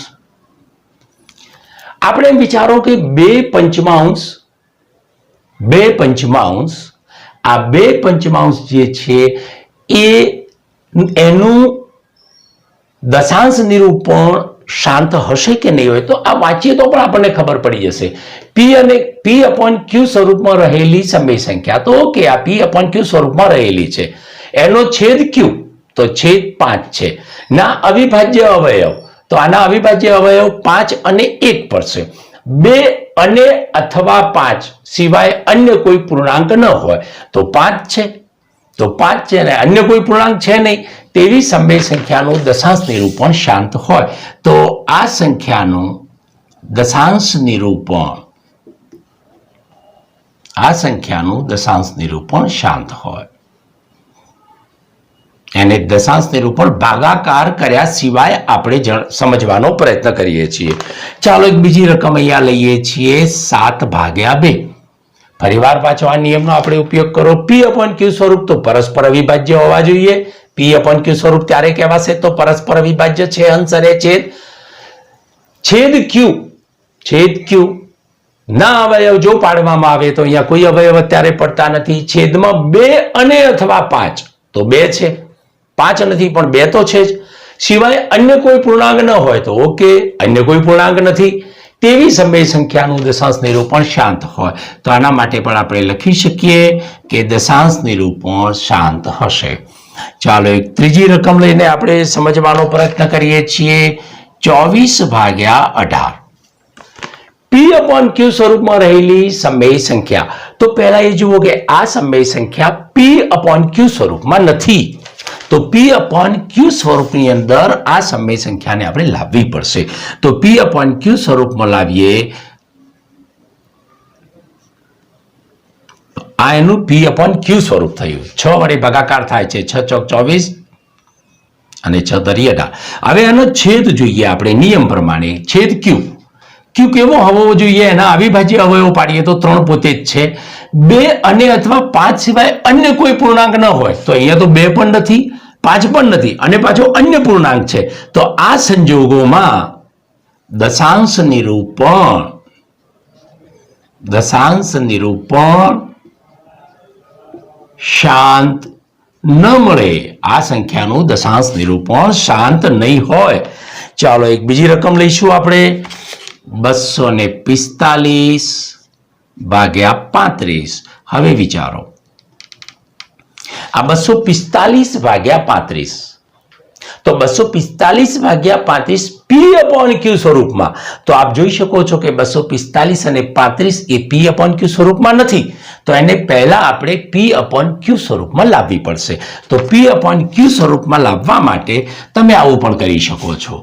આપણે એમ વિચારો કે 2/5, 2/5, આ 2/5 જે છે એ એનું દશાંશ નિરૂપણ શાંત હશે કે નહીં હોય, તો આ વાંચીએ તો પણ આપણને ખબર પડી જશે. P/Q સ્વરૂપમાં રહેલી સમમેય સંખ્યા, તો ઓકે આ P/Q સ્વરૂપમાં રહેલી છે, એનો છેદ Q, તો છેદ 5 છે, ના અવિભાજ્ય અવયવ, તો આના અવિભાજ્ય અવયવ 5 અને 1 પડશે. 2 અને અથવા 5 સિવાય અન્ય કોઈ પૂર્ણાંક ન હોય તો 5 છે, તો 5 છે ને અન્ય કોઈ પૂર્ણાંક છે નહીં તેવી સમમેય સંખ્યાનું દશાંશ નિરૂપણ શાંત હોય. તો આ સંખ્યાનું દશાંશ નિરૂપણ, આ સંખ્યાનું દશાંશ નિરૂપણ શાંત હોય, એને દશાંશ નિરૂપણ ભાગાકાર કર્યા સિવાય આપણે સમજવાનો પ્રયત્ન કરીએ છીએ. ચાલો એક બીજી રકમ અહીંયા લઈએ છીએ 7/2. ફરીવાર પાછો આ નિયમનો આપણે ઉપયોગ કરો. P/Q સ્વરૂપ તો પરસ્પર અવિભાજ્ય હોવા જોઈએ. P/Q સ્વરૂપ ત્યારે કહેવાશે તો પરસ્પર અવિભાજ્ય છે, અંશ અને છેદ. છેદ Q ના અવયવ જો પાડવામાં આવે તો અહીંયા કોઈ અવયવ અત્યારે પડતા નથી. છેદમાં 2 અને અથવા 5, તો 2 છે, 5 નથી પણ 2 તો છે જ, સિવાય અન્ય કોઈ પૂર્ણાંક ન હોય તો ઓકે, અન્ય કોઈ પૂર્ણાંક નથી તેવી સમમેય સંખ્યાનું દશાંશ નિરૂપણ શાંત હોય. તો આના માટે પણ આપણે લખી શકીએ કે દશાંશ નિરૂપણ શાંત હશે. ચાલો એક ત્રીજી રકમ લઈને આપણે સમજવાનો પ્રયત્ન કરીએ છીએ 24/18. P/Q સ્વરૂપમાં રહેલી સમમેય સંખ્યા, તો પહેલા એ જુઓ કે આ સમમેય સંખ્યા P/Q સ્વરૂપમાં નથી, તો P/Q સ્વરૂપની અંદર આ સમમેય સંખ્યાને આપણે લાવવી પડશે. તો P/Q સ્વરૂપમાં લાવીએ, આ એનું P/Q સ્વરૂપ થયું. 6 વડે ભાગાકાર થાય છે, 6 ચોક 24 અને 6 તરી 18. હવે આનો છેદ જોઈએ આપણે નિયમ પ્રમાણે. છેદ Q, ક્યુ કેવો હોવો જોઈએ એના અવિભાજ્ય અવયવો પાડીએ તો 3 પોતે જ છે. 2 અને અથવા 5 સિવાય અન્ય કોઈ પૂર્ણાંક ન હોય તો અહીંયા તો 2 પણ નથી, 5 પણ નથી અને પાછો અન્ય પૂર્ણાંક છે. તો આ સંજોગોમાં દશાંશ નિરૂપણ શાંત ન મળે. આ સંખ્યાનું દશાંશ નિરૂપણ શાંત નહીં હોય. ચાલો એક બીજી રકમ લઈશું આપણે. 245 ભાગ્યા 35. હવે વિચારો, આ 245 ભાગ્યા 35, તો 245 ભાગ્યા 35 પી અપોન ક્યુ સ્વરૂપમાં. તો આપ જોઈ શકો છો કે 245 અને 35 એ પી અપોન ક્યુ સ્વરૂપમાં નથી. તો એને પહેલા આપણે પી અપોન ક્યુ સ્વરૂપમાં લાવવી પડશે. તો પી અપોન ક્યુ સ્વરૂપમાં લાવવા માટે તમે આવું પણ કરી શકો છો.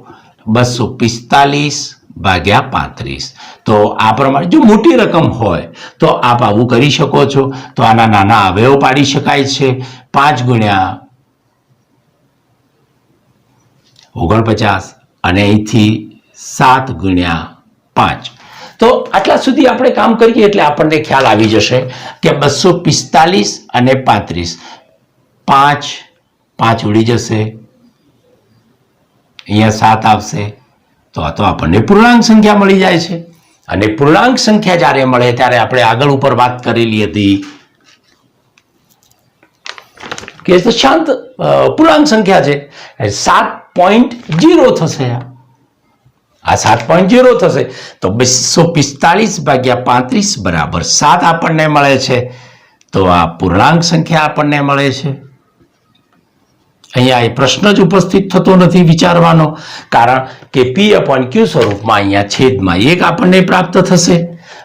245 ભાગ્યા 35. તો આ પ્રમાણે જો મોટી રકમ હોય તો આપ આવું કરી શકો છો. તો આના નાના અવયવ પાડી શકાય છે. 5 ગુણ્યા 49 અને અહીંથી 7 ગુણ્યા 5. તો આટલા સુધી આપણે કામ કરીએ એટલે આપણને ખ્યાલ આવી જશે કે 245 અને 35, 5 ઉડી જશે, અહીંયા 7 આવશે. તો આ તો આપણને પૂર્ણાંક સંખ્યા મળી જાય છે. અને પૂર્ણાંક સંખ્યા જ્યારે મળે ત્યારે આપણે આગળ ઉપર વાત કરેલી હતી કે શાંત પૂર્ણાંક સંખ્યા છે. 7.0 થશે. આ 7.0 થશે. તો 245 ભાગ્યા 35 બરાબર 7 આપણને મળે છે. તો આ પૂર્ણાંક સંખ્યા આપણને મળે છે. અહીંયા એ પ્રશ્ન જ ઉપસ્થિત થતો નથી વિચારવાનો, કારણ કે પી અપોન ક્યુ સ્વરૂપમાં અહીંયા છેદમાં 1 આપણને પ્રાપ્ત થશે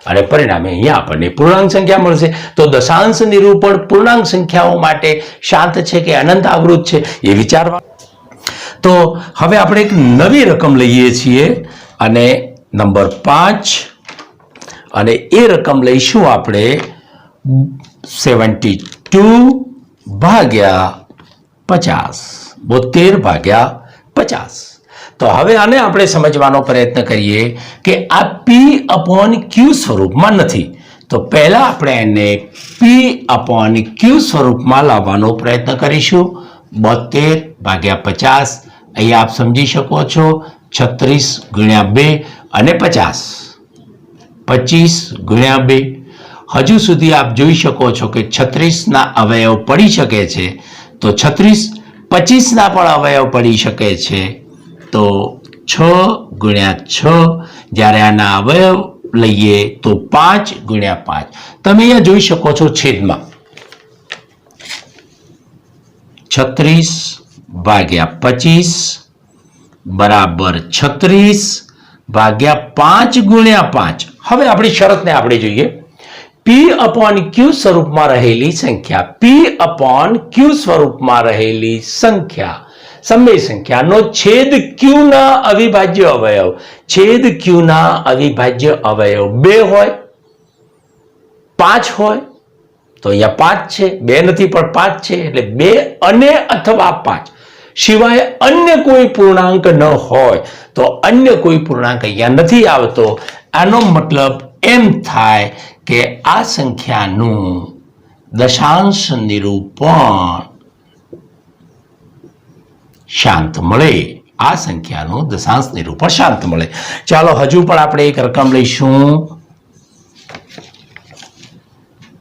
અને પરિણામે અહીંયા આપણને પૂર્ણાંક સંખ્યા મળશે. તો દશાંશ નિરૂપણ પૂર્ણાંક સંખ્યાઓ માટે શાંત છે કે અનંત આવૃત છે એ વિચારવા. તો હવે આપણે એક નવી રકમ લઈએ છીએ અને નંબર 5, અને એ રકમ લઈશું આપણે 72 ભાગ્યા 50, 72 ભાગ્યા 50. તો હવે આને આપણે સમજવાનો પ્રયત્ન કરીએ કે આ પી અપોન ક્યુ સ્વરૂપમાં નથી. તો પહેલા આપણે એને પી અપોન ક્યુ સ્વરૂપમાં લાવવાનો પ્રયત્ન કરીશું. 72 ભાગ્યા 50, અહીંયા આપ સમજી શકો છો 36 ગુણ્યા 2 અને 50, 25 ગુણ્યા 2. હજુ સુધી આપ જોઈ શકો છો કે 36ના અવયવ પડી શકે છે. તો 36 25ના પણ અવયવ પડી શકે છે. તો 6 ગુણ્યા 6, જ્યારે આના અવયવ લઈએ તો 5 ગુણ્યા 5. તમે અહીંયા જોઈ શકો છો છેદમાં 36 ભાગ્યા 25 બરાબર 36 ભાગ્યા 5 ગુણ્યા 5. હવે આપણી શરતને આપણે જોઈએ. પી અપોન ક્યુ સ્વરૂપમાં રહેલી સંખ્યા, પી અપોન ક્યુ સ્વરૂપમાં રહેલી સંખ્યા, સમય સંખ્યાનો છેદ ક્યુ ના અવિભાજ્ય અવયવ, છેદ ક્યુ ના અવિભાજ્ય અવયવ 2 હોય, 5 હોય. તો અહીંયા 5 છે, 2 નથી પણ 5 છે, એટલે 2 અને અથવા 5 સિવાય અન્ય કોઈ પૂર્ણાંક ન હોય. તો અન્ય કોઈ પૂર્ણાંક અહીંયા નથી આવતો. આનો મતલબ એમ થાય કે આ સંખ્યાનું દશાંશ નિરૂપણ શાંત મળે. આ સંખ્યાનું દશાંશ નિરૂપણ શાંત મળે. ચાલો હજુ પણ આપણે એક રકમ લઈશું.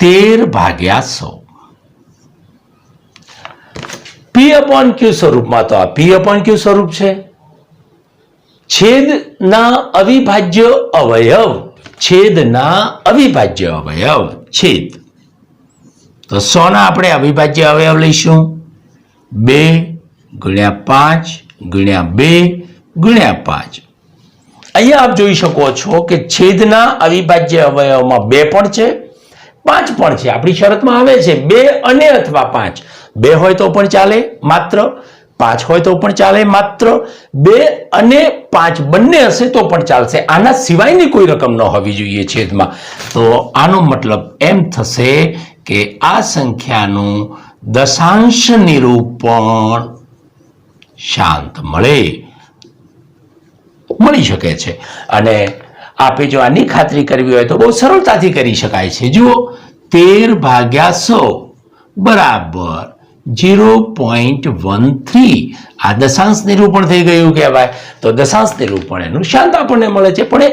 13 ભાગ્યા 100. પી અપોન ક્યુ સ્વરૂપમાં તો આ પી અપોન ક્યુ સ્વરૂપ છે. છેદના અવિભાજ્ય અવયવ, છેદના અવિભાજ્ય અવયવ છેદ. તો 100 ના આપણે અવિભાજ્ય અવયવ લઈશું. 2 ગુણ્યા 5 ગુણ્યા 2 ગુણ્યા 5. અહીંયા આપ જોઈ શકો છો કે છેદના અવિભાજ્ય અવયવમાં 2 પણ છે, 5 પણ છે. આપણી શરતમાં આવે છે 2 અને અથવા 5. 2 હોય તો પણ ચાલે માત્ર, 5 હોય તો પણ ચાલે માત્ર. 2 અને 5 બંને હશે તો પણ ચાલશે. આના સિવાયની કોઈ રકમ ન હોવી જોઈએ છેદમાં. તો આનો મતલબ એમ થશે કે આ સંખ્યાનું દશાંશ નિરૂપણ શાંત મળી શકે છે. અને આપે જો આની ખાતરી કરવી હોય તો બહુ સરળતાથી કરી શકાય છે. જુઓ 13 ભાગ્યા 100 બરાબર 0.13. આ દશાંશ નિરૂપણ થઈ ગયું કહેવાય. તો દશાંશ નિરૂપણ એનું શાંત આપણને મળે છે, પણ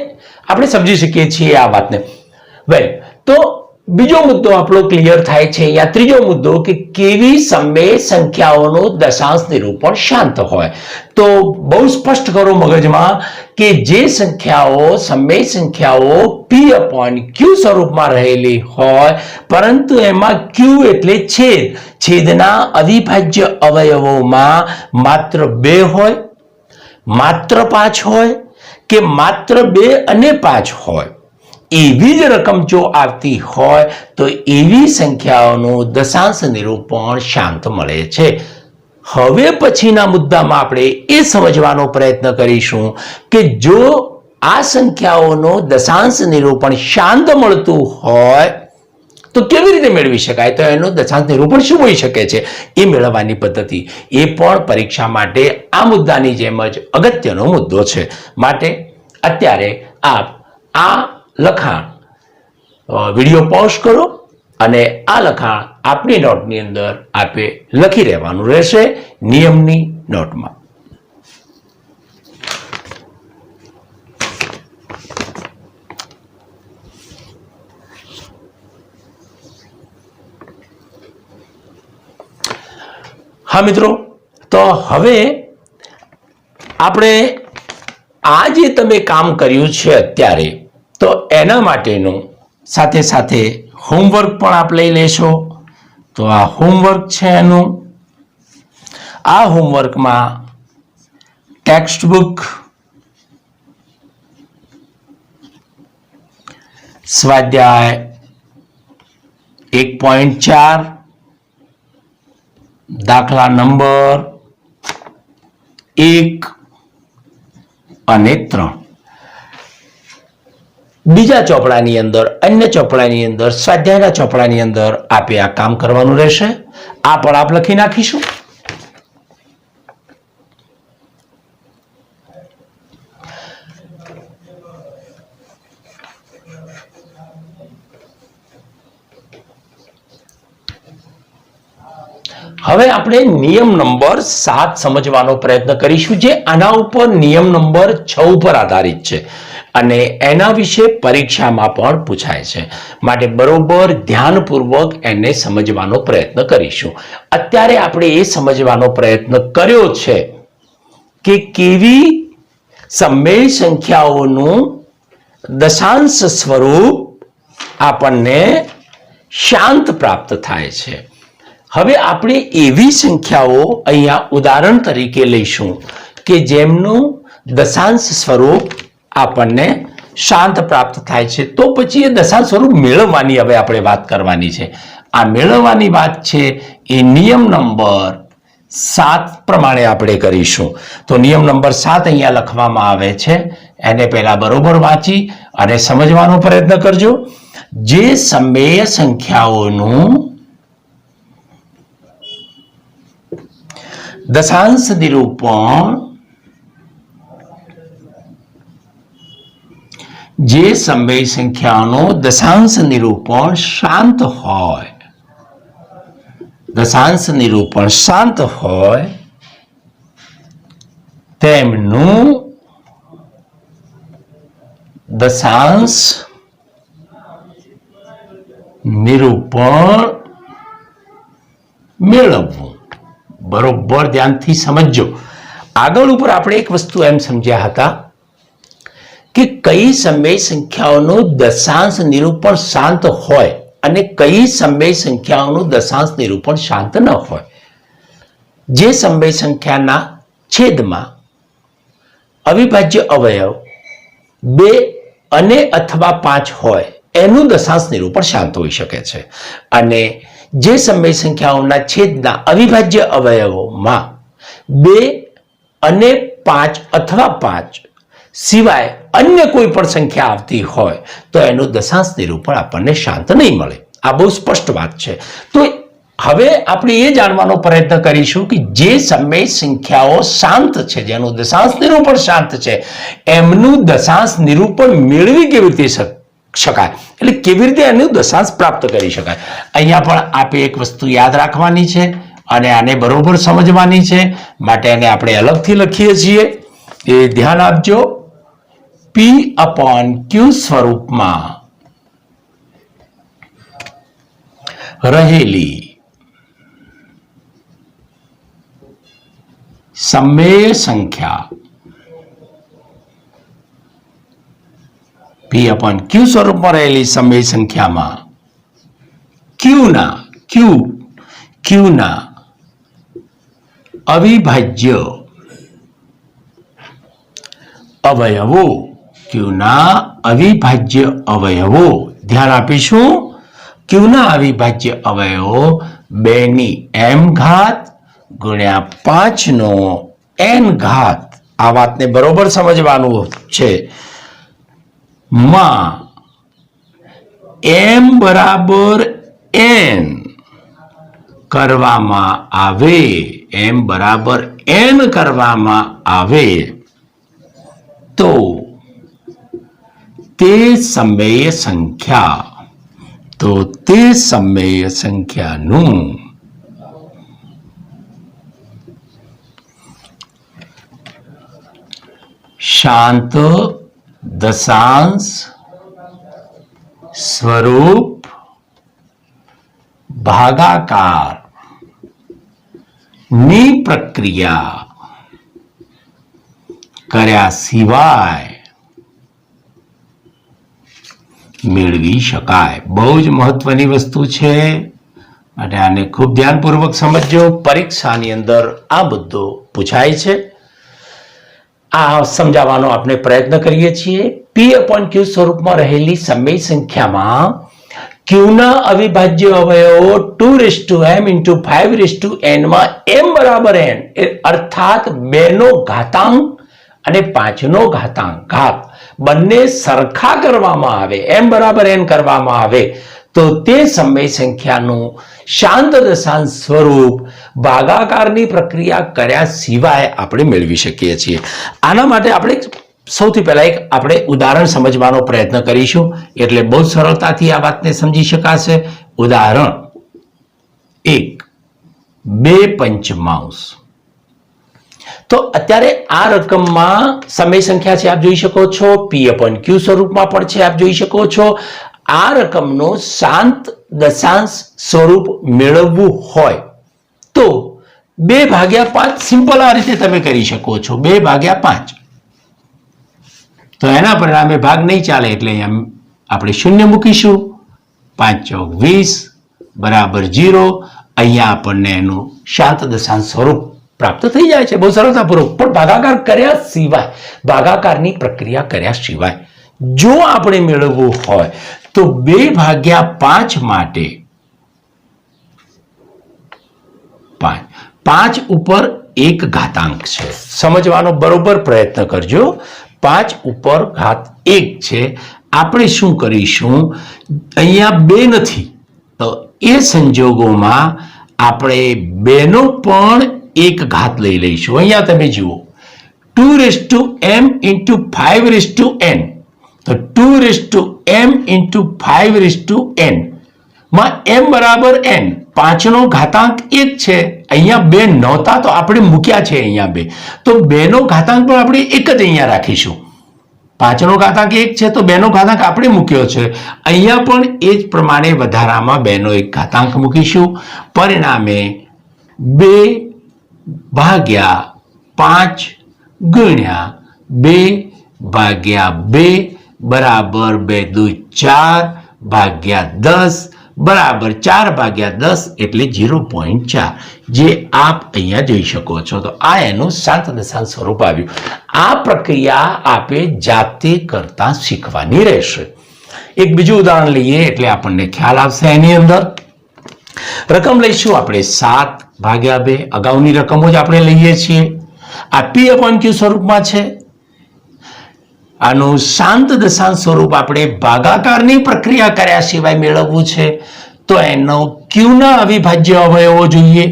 આપણે સમજી શકીએ છીએ આ વાતને. વેલ, તો બીજો મુદ્દો આપણો ક્લિયર થાય છે. અહીંયા ત્રીજો મુદ્દો કે કેવી સમય સંખ્યાઓનું દશાંશ નિરૂપણ શાંત હોય. તો બહુ સ્પષ્ટ કરો મગજમાં કે જે સંખ્યાઓ સમય સંખ્યાઓ p/q સ્વરૂપમાં રહેલી હોય, પરંતુ એમાં q એટલે છેદ, છેદના અવિભાજ્ય અવયવોમાં માત્ર 2 હોય, માત્ર 5 હોય કે માત્ર 2 અને 5 હોય, એવી જ રકમ જો આવતી હોય તો એવી સંખ્યાઓનું દશાંશ નિરૂપણ શાંત મળે છે. હવે પછીના મુદ્દામાં આપણે એ સમજવાનો પ્રયત્ન કરીશું કે જો આ સંખ્યાઓનું દશાંશ નિરૂપણ શાંત મળતું હોય તો કેવી રીતે મેળવી શકાય, તો એનું દશાંશ નિરૂપણ શું હોઈ શકે છે એ મેળવવાની પદ્ધતિ એ પણ પરીક્ષા માટે આ મુદ્દાની જેમ જ અગત્યનો મુદ્દો છે. માટે અત્યારે આપ આ લખાણ વિડીયો પોઝ કરો અને આ લખાણ આપની નોટની અંદર આપે લખી રહેવાનું રહેશે નિયમની નોટમાં. હા મિત્રો, તો હવે આપણે આ જે તમે કામ કર્યું છે અત્યારે, તો એના માટેનું સાથે સાથે હોમવર્ક પણ આપ લઈ લેશો. તો આ હોમવર્ક છે એનું. આ હોમવર્કમાં ટેક્સ્ટ બુક, સ્વાધ્યાય 1.4, દાખલા નંબર 1 અને 3, બીજા ચોપડાની અંદર, અન્ય ચોપડાની અંદર, સ્વાધ્યાયના ચોપડાની અંદર આપે આ કામ કરવાનું રહેશે. આ પણ આપ લખી નાખીશું. હવે આપણે નિયમ નંબર 7 સમજવાનો પ્રયત્ન કરીશું, જે આના ઉપર નિયમ નંબર 6 ઉપર આધારિત છે અને એના વિશે પરીક્ષામાં પણ પૂછાય છે. માટે બરોબર ધ્યાનપૂર્વક એને સમજવાનો પ્રયત્ન કરીશું. અત્યારે આપણે એ સમજવાનો પ્રયત્ન કર્યો છે કે કેવી સમય સંખ્યાઓનું દશાંશ સ્વરૂપ આપણને શાંત પ્રાપ્ત થાય છે. હવે આપણે એવી સંખ્યાઓ અહીંયા ઉદાહરણ તરીકે લઈશું કે જેમનું દશાંશ સ્વરૂપ આપણને શાંત પ્રાપ્ત થાય છે. તો પછી એ દશાંશ સ્વરૂપ મેળવવાની હવે આપણે વાત કરવાની છે. આ મેળવવાની વાત છે એ નિયમ નંબર 7 પ્રમાણે આપણે કરીશું. તો નિયમ નંબર 7 અહીંયા લખવામાં આવે છે, એને પહેલા બરોબર વાંચી અને સમજવાનો પ્રયત્ન કરજો. જે સમય સંખ્યાઓનું દશાંશ નિરૂપણ જે સમય સંખ્યાઓનું દશાંશ નિરૂપણ શાંત હોય, દશાંશ નિરૂપણ શાંત હોય તેમનું દશાંશ નિરૂપણ મેળવવું. બરોબર ધ્યાનથી સમજજો. આગળ ઉપર આપણે એક વસ્તુ એમ સમજ્યા હતા કે કઈ સમય સંખ્યાઓનું દશાંશ નિરૂપણ શાંત હોય અને કઈ સમય સંખ્યાઓનું દશાંશ નિરૂપણ શાંત ન હોય. જે સમય સંખ્યાના છેદમાં અવિભાજ્ય અવયવ 2 અને અથવા 5 હોય એનું દશાંશ નિરૂપણ શાંત હોઈ શકે છે, અને જે સમય સંખ્યાઓના છેદના અવિભાજ્ય અવયવોમાં 2 અને 5 અથવા 5 સિવાય અન્ય કોઈ પણ સંખ્યા આવતી હોય તો એનું દશાંશ નિરૂપણ આપણને શાંત નહીં મળે. આ બહુ સ્પષ્ટ વાત છે. તો હવે આપણે એ જાણવાનો પ્રયત્ન કરીશું કે જે સમય સંખ્યાઓ શાંત છે, જેનું દશાંશ નિરૂપણ શાંત છે, એમનું દશાંશ નિરૂપણ મેળવી કેવી રીતે શકાય, એટલે કેવી રીતે એનું દશાંશ પ્રાપ્ત કરી શકાય. અહીંયા પણ આપણે એક વસ્તુ યાદ રાખવાની છે અને આને બરોબર સમજવાની છે, માટે એને આપણે અલગથી લખીએ છીએ. એ ધ્યાન આપજો. P/Q સ્વરૂપમાં રહેલી સમય સંખ્યા P/Q સ્વરૂપમાં રહેલી સમય સંખ્યામાં Qના અવિભાજ્ય અવયવો, Qના અવિભાજ્ય અવયવો, ધ્યાન આપીશું. Qના અવિભાજ્ય અવયવો 2 m ઘાત ગુણ્યા 5 નો n ઘાત. આ વાતને બરોબર સમજવાનું છે. માં m બરાબર n કરવામાં આવે, m બરાબર n કરવામાં આવે તો તે સમય સંખ્યાનું શાંત દશાંશ સ્વરૂપ ભાગાકાર ની પ્રક્રિયા કર્યા સિવાય મેળવી શકાય. બહુ જ મહત્વની વસ્તુ છે અને આને ખૂબ ધ્યાનપૂર્વક સમજજો. પરીક્ષાની અંદર આ મુદ્દો પૂછાય છે. આ સમજાવવાનો આપણે પ્રયત્ન કરીએ છીએ. P/Q સ્વરૂપમાં રહેલી સમય સંખ્યામાં Qના અવિભાજ્ય અવયવો 2m × 5n માં m બરાબર n અર્થાત 2 નો ઘાતાંક અને 5 નો ઘાત બંને સરખા કરવામાં આવે, m બરાબર n કરવામાં આવે તો તે સમય સંખ્યાનું શાંત દશાંશ સ્વરૂપ ભાગાકારની પ્રક્રિયા કર્યા સિવાય આપણે મેળવી શકીએ છીએ. આના માટે આપણે સૌથી પહેલા એક આપણે ઉદાહરણ સમજવાનો પ્રયત્ન કરીશું, એટલે બહુ સરળતાથી આ વાતને સમજી શકાશે. ઉદાહરણ 1, 2 પંચમાંશ. તો અત્યારે આ રકમમાં સમય સંખ્યા છે, આપ જોઈ શકો છો. P/Q સ્વરૂપમાં પણ છે, આપ જોઈ શકો છો. આ રકમનો શાંત દશાંશ સ્વરૂપ મેળવવું હોય તો 2/5 સિમ્પલ આ રીતે તમે કરી શકો છો. 2/5 તો એના પરિણામે ભાગ નહીં ચાલે એટલે અહીંયા આપણે 0 મૂકીશું. 5 × 20 બરાબર 0. અહીંયા આપણને એનું શાંત દશાંશ સ્વરૂપ પ્રાપ્ત થઈ જાય છે બહુ સરળતાપૂર્વક. પણ ભાગાકાર કર્યા સિવાય, ભાગાકારની પ્રક્રિયા કર્યા સિવાય જો આપણે મેળવવું હોય તો 2/5 માટે 5 ઉપર એક ઘાતાંક છે, સમજવાનો બરોબર પ્રયત્ન કરજો. 5 ઉપર ઘાત 1 છે. આપણે શું કરીશું, અહીંયા 2 નથી તો એ સંજોગોમાં આપણે 2 નો પણ એક ઘાત લઈ લઈશું. અહીંયા તમે જુઓ 2m × 5n, તો 2m × 5n માં m બરાબર n, 5 નો ઘાતાંક 1 છે. અહીંયા 2 નહોતા તો આપણે મૂક્યા છે અહીંયા 2, તો 2 નો ઘાતાંક પણ આપણે એક જ અહીંયા રાખીશું. 5 નો ઘાતાંક 1 છે તો 2 નો ઘાતાંક આપણે મૂક્યો છે. અહીંયા પણ એ જ પ્રમાણે વધારામાં 2 નો એક ઘાતાંક મૂકીશું. પરિણામે 2/5 ગુણ્યા 2/2 બરાબર 2 × 4/10 બરાબર 4/10 એટલે 0.4, જે આપ અહીંયા જોઈ શકો છો. તો આ એનું શાંત દશાંશ સ્વરૂપ આવ્યું. આ પ્રક્રિયા આપે જાતે કરતા શીખવાની રહેશે. એક બીજું ઉદાહરણ લઈએ એટલે આપણને ખ્યાલ આવશે. એની અંદર રકમ લઈશું આપણે 7/2. અગાઉની રકમો જ આપણે લઈએ છીએ. આ P/Q સ્વરૂપમાં છે. આનું શાંત દશાંશ સ્વરૂપ આપણે ભાગાકારની પ્રક્રિયા કર્યા સિવાય મેળવવું છે. તો એનો ક્યુના અવિભાજ્ય અવયવો જોઈએ.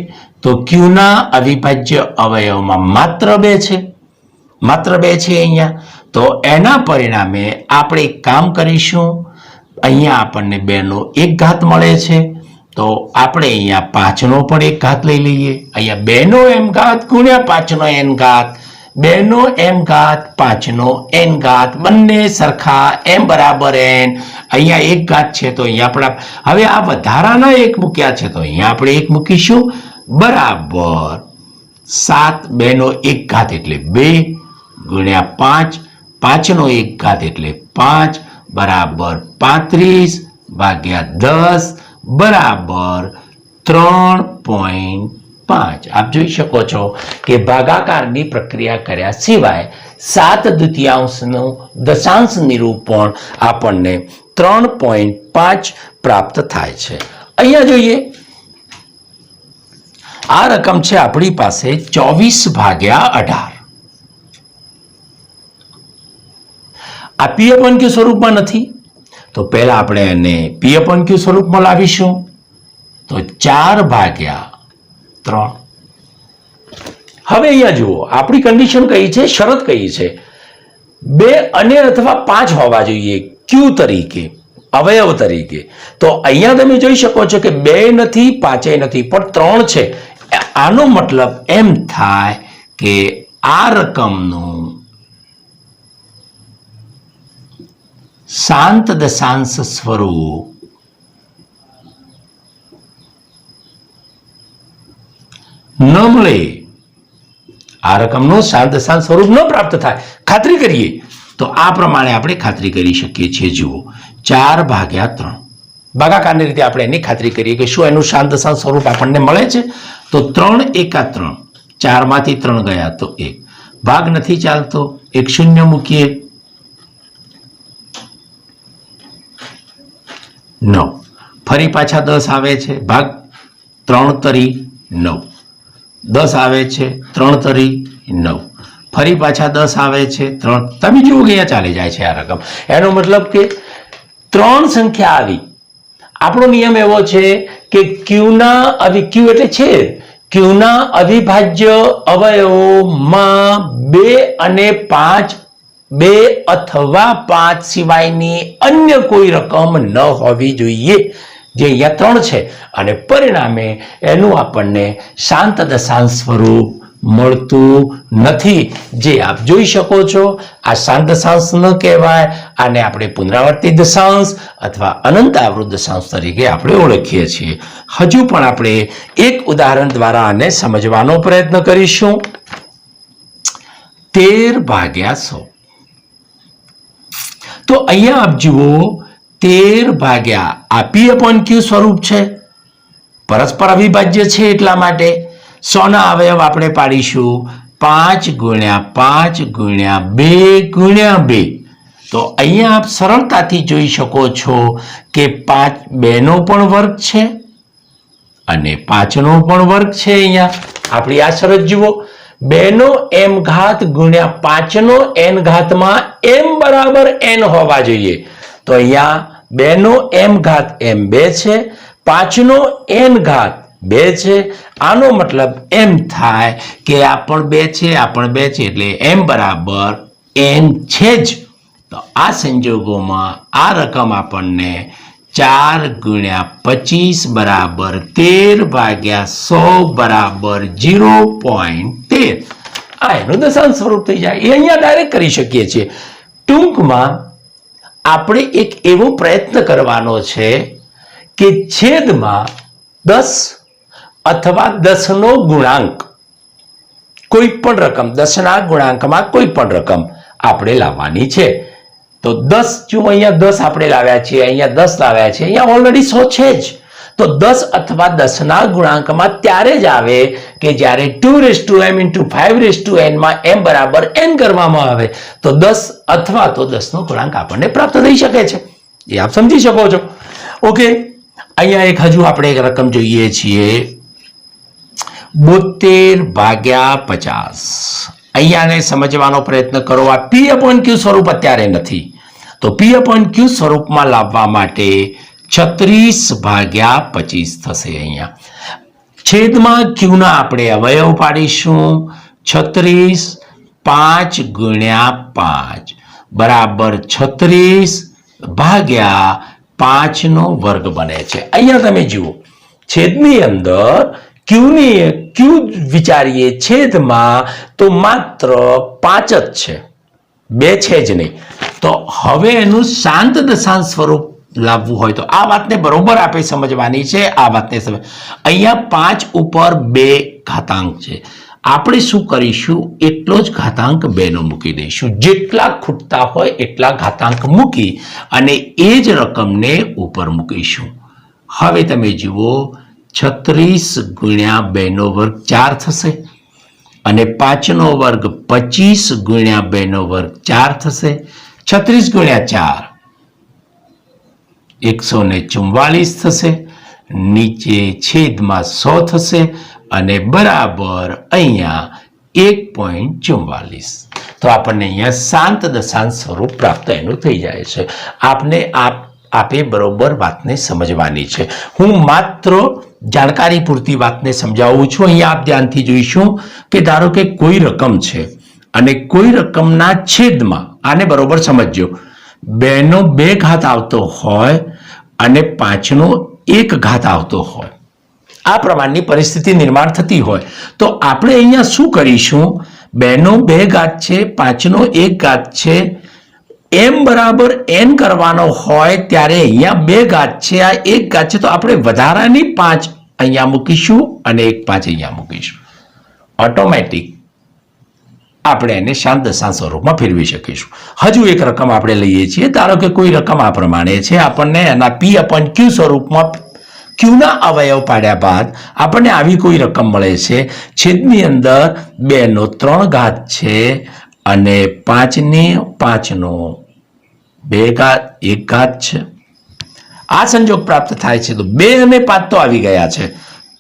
તો ક્યુના અવિભાજ્ય અવયવમાં માત્ર 2 છે, માત્ર 2 છે અહીંયા. તો એના પરિણામે આપણે એક કામ કરીશું, અહીંયા આપણને 2નો 1 ઘાત મળે છે, તો આપણે અહીંયા 5નો પણ 1 ઘાત લઈ લઈએ. અહીંયા 2નો m ઘાત ગુણ્યા 5નો n ઘાત, 2નો m ઘાત 5નો n ઘાત, બંને સરખા, m બરાબર n. અહીંયા 1 ઘાત છે તો અહીંયા આપણે હવે આ વધારાના 1 મૂક્યા છે તો અહીંયા આપણે 1 મૂકીશું, બરાબર 7. 2નો 1 ઘાત એટલે 2 ગુણ્યા 5, 5નો 1 ઘાત એટલે 5, બરાબર 35 ભાગ્યા 10 બરાબર 3.5. આપ જોઈ શકો છો કે ભાગાકારની પ્રક્રિયા કર્યા સિવાય 7/2 દશાંશ નિરૂપણ આપણને 3.5 પ્રાપ્ત થાય છે. અહીંયા જોઈએ, આ રકમ છે આપણી પાસે 24/18. આ P/Q સ્વરૂપમાં નથી, તો પહેલા આપણે એને P/Q સ્વરૂપમાં લાવીશું. તો 4/3. હવે અહીંયા જુઓ, આપણી કન્ડિશન કઈ છે, શરત કઈ છે, 2 અને અથવા 5 હોવા જોઈએ Q તરીકે, અવયવ તરીકે. તો અહીંયા તમે જોઈ શકો છો કે 2 નથી, 5 નથી, પણ 3 છે. આનો મતલબ એમ થાય કે આ રકમનું શાંત દશાંશ સ્વરૂપ ન મળે, આ રકમનું શાંત દશાંશ સ્વરૂપ ન પ્રાપ્ત થાય. ખાતરી કરીએ તો આ પ્રમાણે આપણે ખાતરી કરી શકીએ છીએ. જુઓ, 4/3 ભાગાકારની રીતે આપણે એની ખાતરી કરીએ કે શું એનું શાંત દશાંશ સ્વરૂપ આપણને મળે છે. તો 3 એકા 3, 4 માંથી 3 ગયા તો 1, ભાગ નથી ચાલતો, 1 શૂન્ય મૂકીએ, 9. ફરી પાછા 10 આવે છે, ભાગ 3 તરી 9, 10 આવે છે, 3 તરી 9, ફરી પાછા 10 આવે છે, 3. તમે જુઓ કે અહીંયા ચાલી જાય છે આ રકમ. એનો મતલબ કે 3 સંખ્યા આવી. આપણો નિયમ એવો છે કે ક્યુના એટલે છે ક્યુના અવિભાજ્ય અવયવોમાં 2 અને 5, 2 અથવા 5 સિવાયની અન્ય કોઈ રકમ ન હોવી જોઈએ, જે અહીંયા 3 છે. અને પરિણામે એનું આપણને શાંત દશાંશ સ્વરૂપ મળતું નથી, જે આપ જોઈ શકો છો. આ શાંત દશાંશ ન કહેવાય, આને આપણે પુનરાવર્તિત દશાંશ અથવા અનંત આવૃત દશાંશ તરીકે આપણે ઓળખીએ છીએ. હજુ પણ આપણે એક ઉદાહરણ દ્વારા આને સમજવાનો પ્રયત્ન કરીશું. 13/100. તો અહીંયા આપ જુઓ, 13 આ P/Q સ્વરૂપ છે, પરસ્પર અવિભાજ્ય છે, એટલા માટે 100 ના અવયવ આપણે પાડીશું 5 ગુણ્યા 5 ગુણ્યા 2 ગુણ્યા 2. તો અહીંયા આપ સરળતાથી જોઈ શકો છો કે 2 નો પણ વર્ગ છે અને 5 નો પણ વર્ગ છે. અહીંયા આપણી આ શરત જુઓ, 2 નો m ઘાત ગુણ્યા 5 નો n ઘાતમાં m બરાબર n હોવા જોઈએ. તો અહીંયા 2 નો m ઘાત m2 છે, 5 નો n ઘાત 2 છે. આનો મતલબ એમ થાય કે આ પણ 2 છે, આ પણ 2 છે, એટલે m બરાબર n છે જ. તો આ સંજોગોમાં આ રકમ આપણને 4 ગુણ્યા 25 બરાબર 13/100 બરાબર 0.13. આ એનું દશાંશ સ્વરૂપ થઈ જાય. એ અહીંયા ડાયરેક્ટ કરી શકીએ છીએ. ટૂંકમાં આપણે એક એવો પ્રયત્ન કરવાનો છે કે છેદમાં 10 અથવા 10 નો ગુણાંક, કોઈ પણ રકમ 10 ના ગુણાંકમાં કોઈ પણ રકમ આપણે લાવવાની છે. તો 10, જો અહીંયા 10 આપણે લાવ્યા છીએ, અહીંયા 10 લાવ્યા છે, અહીંયા ઓલરેડી 100 છે જ. તો 10 અથવા 10 ના ગુણાંકમાં ત્યારે જ આવે કે જ્યારે 2m × 5n માં m બરાબર n કરવામાં આવે. તો 10 અથવા તો 10 નો ગુણાંક આપણને પ્રાપ્ત થઈ શકે છે, એ આપ સમજી શકો છો. ઓકે, અહીંયા એક હજુ આપણે એક રકમ જોઈએ છીએ, 72/50. અહીંયાને સમજવાનો પ્રયત્ન કરો. આ P/Q સ્વરૂપ અત્યારે નથી, તો P/Q સ્વરૂપમાં લાવવા માટે 36/25 થશે. અહીંયા છેદમાં ક્યુના આપણે અવયવ પાડીશું. 36 5 × 5 બરાબર 36/5 વર્ગ બને છે. અહીંયા તમે જુઓ છેદની અંદર ક્યુ વિચારીએ છેદમાં તો માત્ર 5 જ છે, 2 છે જ નહીં. તો હવે એનું શાંત દશાંશ સ્વરૂપ લાવવું હોય તો આ વાતને બરોબર આપણે સમજવાની છે. આ વાતને સમજ અહીંયા 5 ઉપર 2 ઘાતાંક છે. આપણે શું કરીશું, એટલો જ ઘાતાંક 2 નો મૂકી દઈશું. જેટલા ખૂટતા હોય એટલા ઘાતાંક મૂકી અને એ જ રકમને ઉપર મૂકીશું. હવે તમે જુઓ 36 × 2 નો વર્ગ 4 થશે અને 5 નો વર્ગ 25 × 2 નો વર્ગ 4 થશે. 36 × 4 144 થશે. નીચે છેદમાં 100 થશે અને બરાબર અહીંયા 1.44. તો આપણને અહીંયા શાંત દશાંશ સ્વરૂપ પ્રાપ્ત એનું થઈ જાય છે. આપે બરોબર વાતને સમજવાની છે. હું માત્ર જાણકારી પૂરતી વાતને સમજાવું છું. અહીંયા આપ ધ્યાનથી જોઈશું કે ધારો કે કોઈ રકમ છે અને કોઈ રકમના છેદમાં, આને બરોબર સમજજો, 2 નો 2 ઘાત આવતો હોય અને 5 નો 1 ઘાત આવતો હોય, આ પ્રમાણની પરિસ્થિતિ નિર્માણ થતી હોય તો આપણે અહીંયા શું કરીશું, 2 નો 2 ઘાત છે, 5 નો 1 ઘાત છે, m બરાબર n કરવાનો હોય ત્યારે અહીંયા 2 ઘાત છે, આ 1 ઘાત છે, તો આપણે વધારાની 5 અહીંયા મૂકીશું અને 1 5 અહીંયા મૂકીશું. ઓટોમેટિક આપણે એને શાંત દશાંશ સ્વરૂપમાં ફેરવી શકીશું. હજુ એક રકમ આપણે લઈએ છીએ. ધારો કે કોઈ રકમ આ પ્રમાણે છે, આપણને એના p/q સ્વરૂપમાં ક્યુના અવયવ પાડ્યા બાદ આપણને આવી કોઈ રકમ મળે છે. છેદની અંદર 2 નો 3 ઘાત છે અને 5 નો 2 ઘાત 1 ઘાત છે. આ સંજોગ પ્રાપ્ત થાય છે તો 2 અને 5 તો આવી ગયા છે,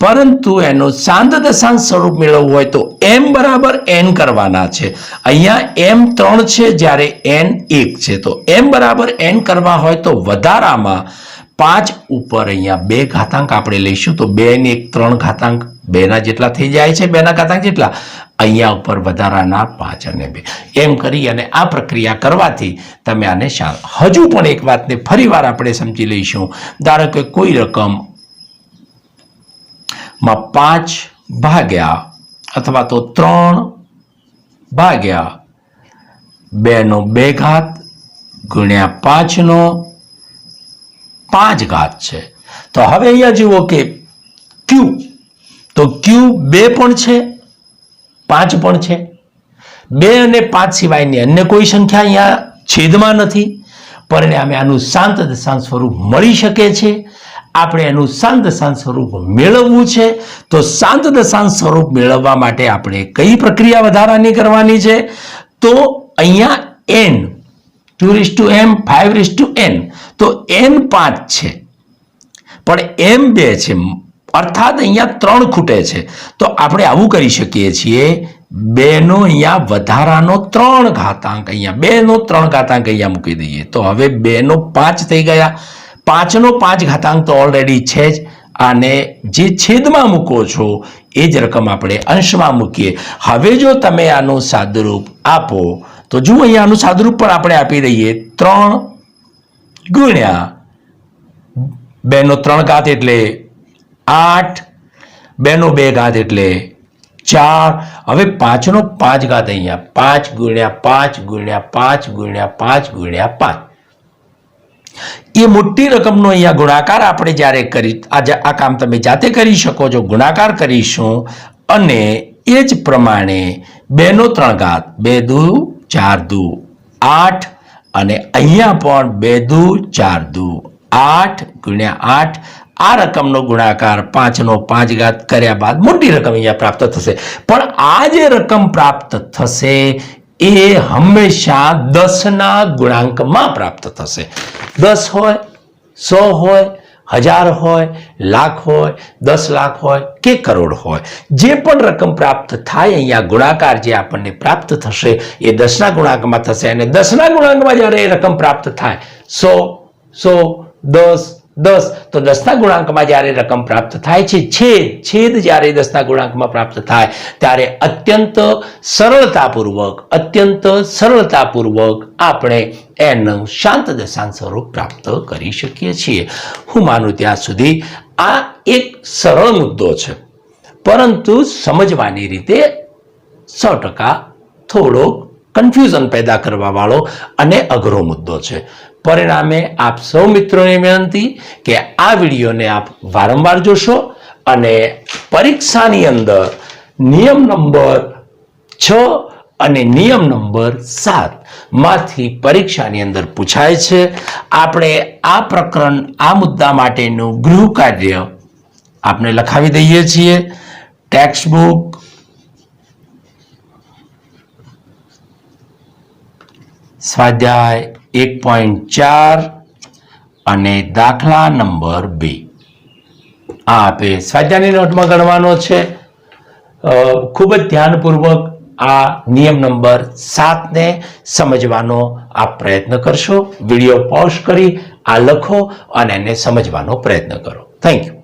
પરંતુ એનું શાંત દશાંશ સ્વરૂપ મેળવવું હોય તો m બરાબર n કરવાના છે. અહીંયા m 3 છે જ્યારે n 1 છે, તો m બરાબર n કરવા હોય તો વધારામાં 5 ઉપર અહીંયા 2 ઘાતાંક આપણે લઈશું. તો 2 ને 1 3 ઘાતાંક 2 ના જેટલા થઈ જાય છે, 2 ના ઘાતાંક જેટલા. અહીંયા ઉપર વધારાના 5 અને 2 એમ કરી અને આ પ્રક્રિયા કરવાથી તમે આને હજુ પણ એક વાતને ફરીવાર આપણે સમજી લઈશું. ધારો કે કોઈ રકમ માં 5 ભાગ્યા અથવા તો 3 ભાગ્યા 2 નો 2 ઘાત ગુણ્યા 5 નો 5 ઘાત છે. તો હવે અહીંયા જુઓ કે ક્યુ, તો ક્યુ 2 પણ છે, 5 પણ છે. 2 અને 5 સિવાયની અન્ય કોઈ સંખ્યા અહીંયા છેદમાં નથી. પરિણામે આનું શાંત દશાંશ સ્વરૂપ મળી શકે છે. આપણે એનું શાંત દશાંશ સ્વરૂપ મેળવવું છે. તો શાંત દશાંશ સ્વરૂપ મેળવવા માટે આપણે કઈ પ્રક્રિયા વધારાની કરવાની છે, તો અહીંયા n 2:m 5:n, તો n 5 છે પણ m 2 છે, અર્થાત અહીંયા 3 ખૂટે છે. તો આપણે આવું કરી શકીએ છીએ, 2 નો અહીંયા વધારાનો 3 ઘાતાંક, અહીંયા 2 નો 3 ઘાતાંક અહીંયા મૂકી દઈએ તો હવે 2 નો 5 થઈ ગયા. 5 નો 5 ઘાતાંક તો ઓલરેડી છે જ, અને જે છેદમાં મૂકો છો એ જ રકમ આપણે અંશમાં મૂકીએ. હવે જો તમે આનું સાદુરૂપ આપો તો જુઓ, અહીંયા આનું સાદુરૂપ પણ આપણે આપી દઈએ. 3 ગુણ્યા 2 નો 3 ઘાત એટલે 8, 2 નો 2 ઘાત એટલે 4. હવે 5 નો 5 ઘાત અહીંયા 5 ગુણ્યા 5 ગુણ્યા 5 ગુણ્યા 5 ગુણ્યા 5, એ મોટી રકમનો અહીંયા ગુણાકાર આપણે જ્યારે આ કામ તમે જાતે કરી શકો છો, ગુણાકાર કરીશું અને એ જ પ્રમાણે 2 નો 3 ઘાત 2 દુ 4 દુ 8 અને અહીંયા પણ 2 દુ 4 દુ 8 ગુણ્યા 8, આ રકમનો ગુણાકાર 5 નો 5 ઘાત કર્યા બાદ મોટી રકમ અહીંયા પ્રાપ્ત થશે. પણ આ જે રકમ પ્રાપ્ત થશે એ હંમેશા 10 ના ગુણાંકમાં પ્રાપ્ત થશે. 10 હોય, 100 હોય, 1000 હોય, લાખ હોય, 10 લાખ હોય કે કરોડ હોય, જે પણ રકમ પ્રાપ્ત થાય અહીંયા ગુણાકાર જે આપણને પ્રાપ્ત થશે એ 10 ના ગુણાંકમાં થશે. અને 10 ના ગુણાંકમાં જ્યારે એ રકમ પ્રાપ્ત થાય 100, 10, 10 તો 10ના ગુણાંકમાં જ્યારે રકમ પ્રાપ્ત થાય છે, છેદ જ્યારે 10ના ગુણાંકમાં પ્રાપ્ત થાય ત્યારે અત્યંત સરળતાપૂર્વક આપણે એનું શાંત દશાંશ સ્વરૂપ પ્રાપ્ત કરી શકીએ છીએ. હું માનું ત્યાં સુધી આ એક સરળ મુદ્દો છે, પરંતુ સમજવાની રીતે 100% થોડો કન્ફ્યુઝન પેદા કરવા વાળો અને અઘરો મુદ્દો છે. પરિણામે આપ સૌ મિત્રોને વિનંતી કે આ વિડીયોને આપ વારંવાર જોશો અને પરીક્ષાની અંદર નિયમ નંબર 6 અને નિયમ નંબર 7 માંથી પરીક્ષાની અંદર પૂછાય છે. આપણે આ પ્રકરણ, આ મુદ્દા માટેનું ગૃહ કાર્ય આપણે લખાવી દઈએ છીએ. ટેક્સ્ટ બુક, સ્વાધ્યાય 1.4 અને દાખલા નંબર 2 આ આપે સ્વાધ્યાયની નોટમાં ગણવાનો છે. ખૂબ જ ધ્યાનપૂર્વક આ નિયમ નંબર 7 ને સમજવાનો આપ પ્રયત્ન કરશો. વિડીયો પોઝ કરી આ લખો અને એને સમજવાનો પ્રયત્ન કરો. Thank you.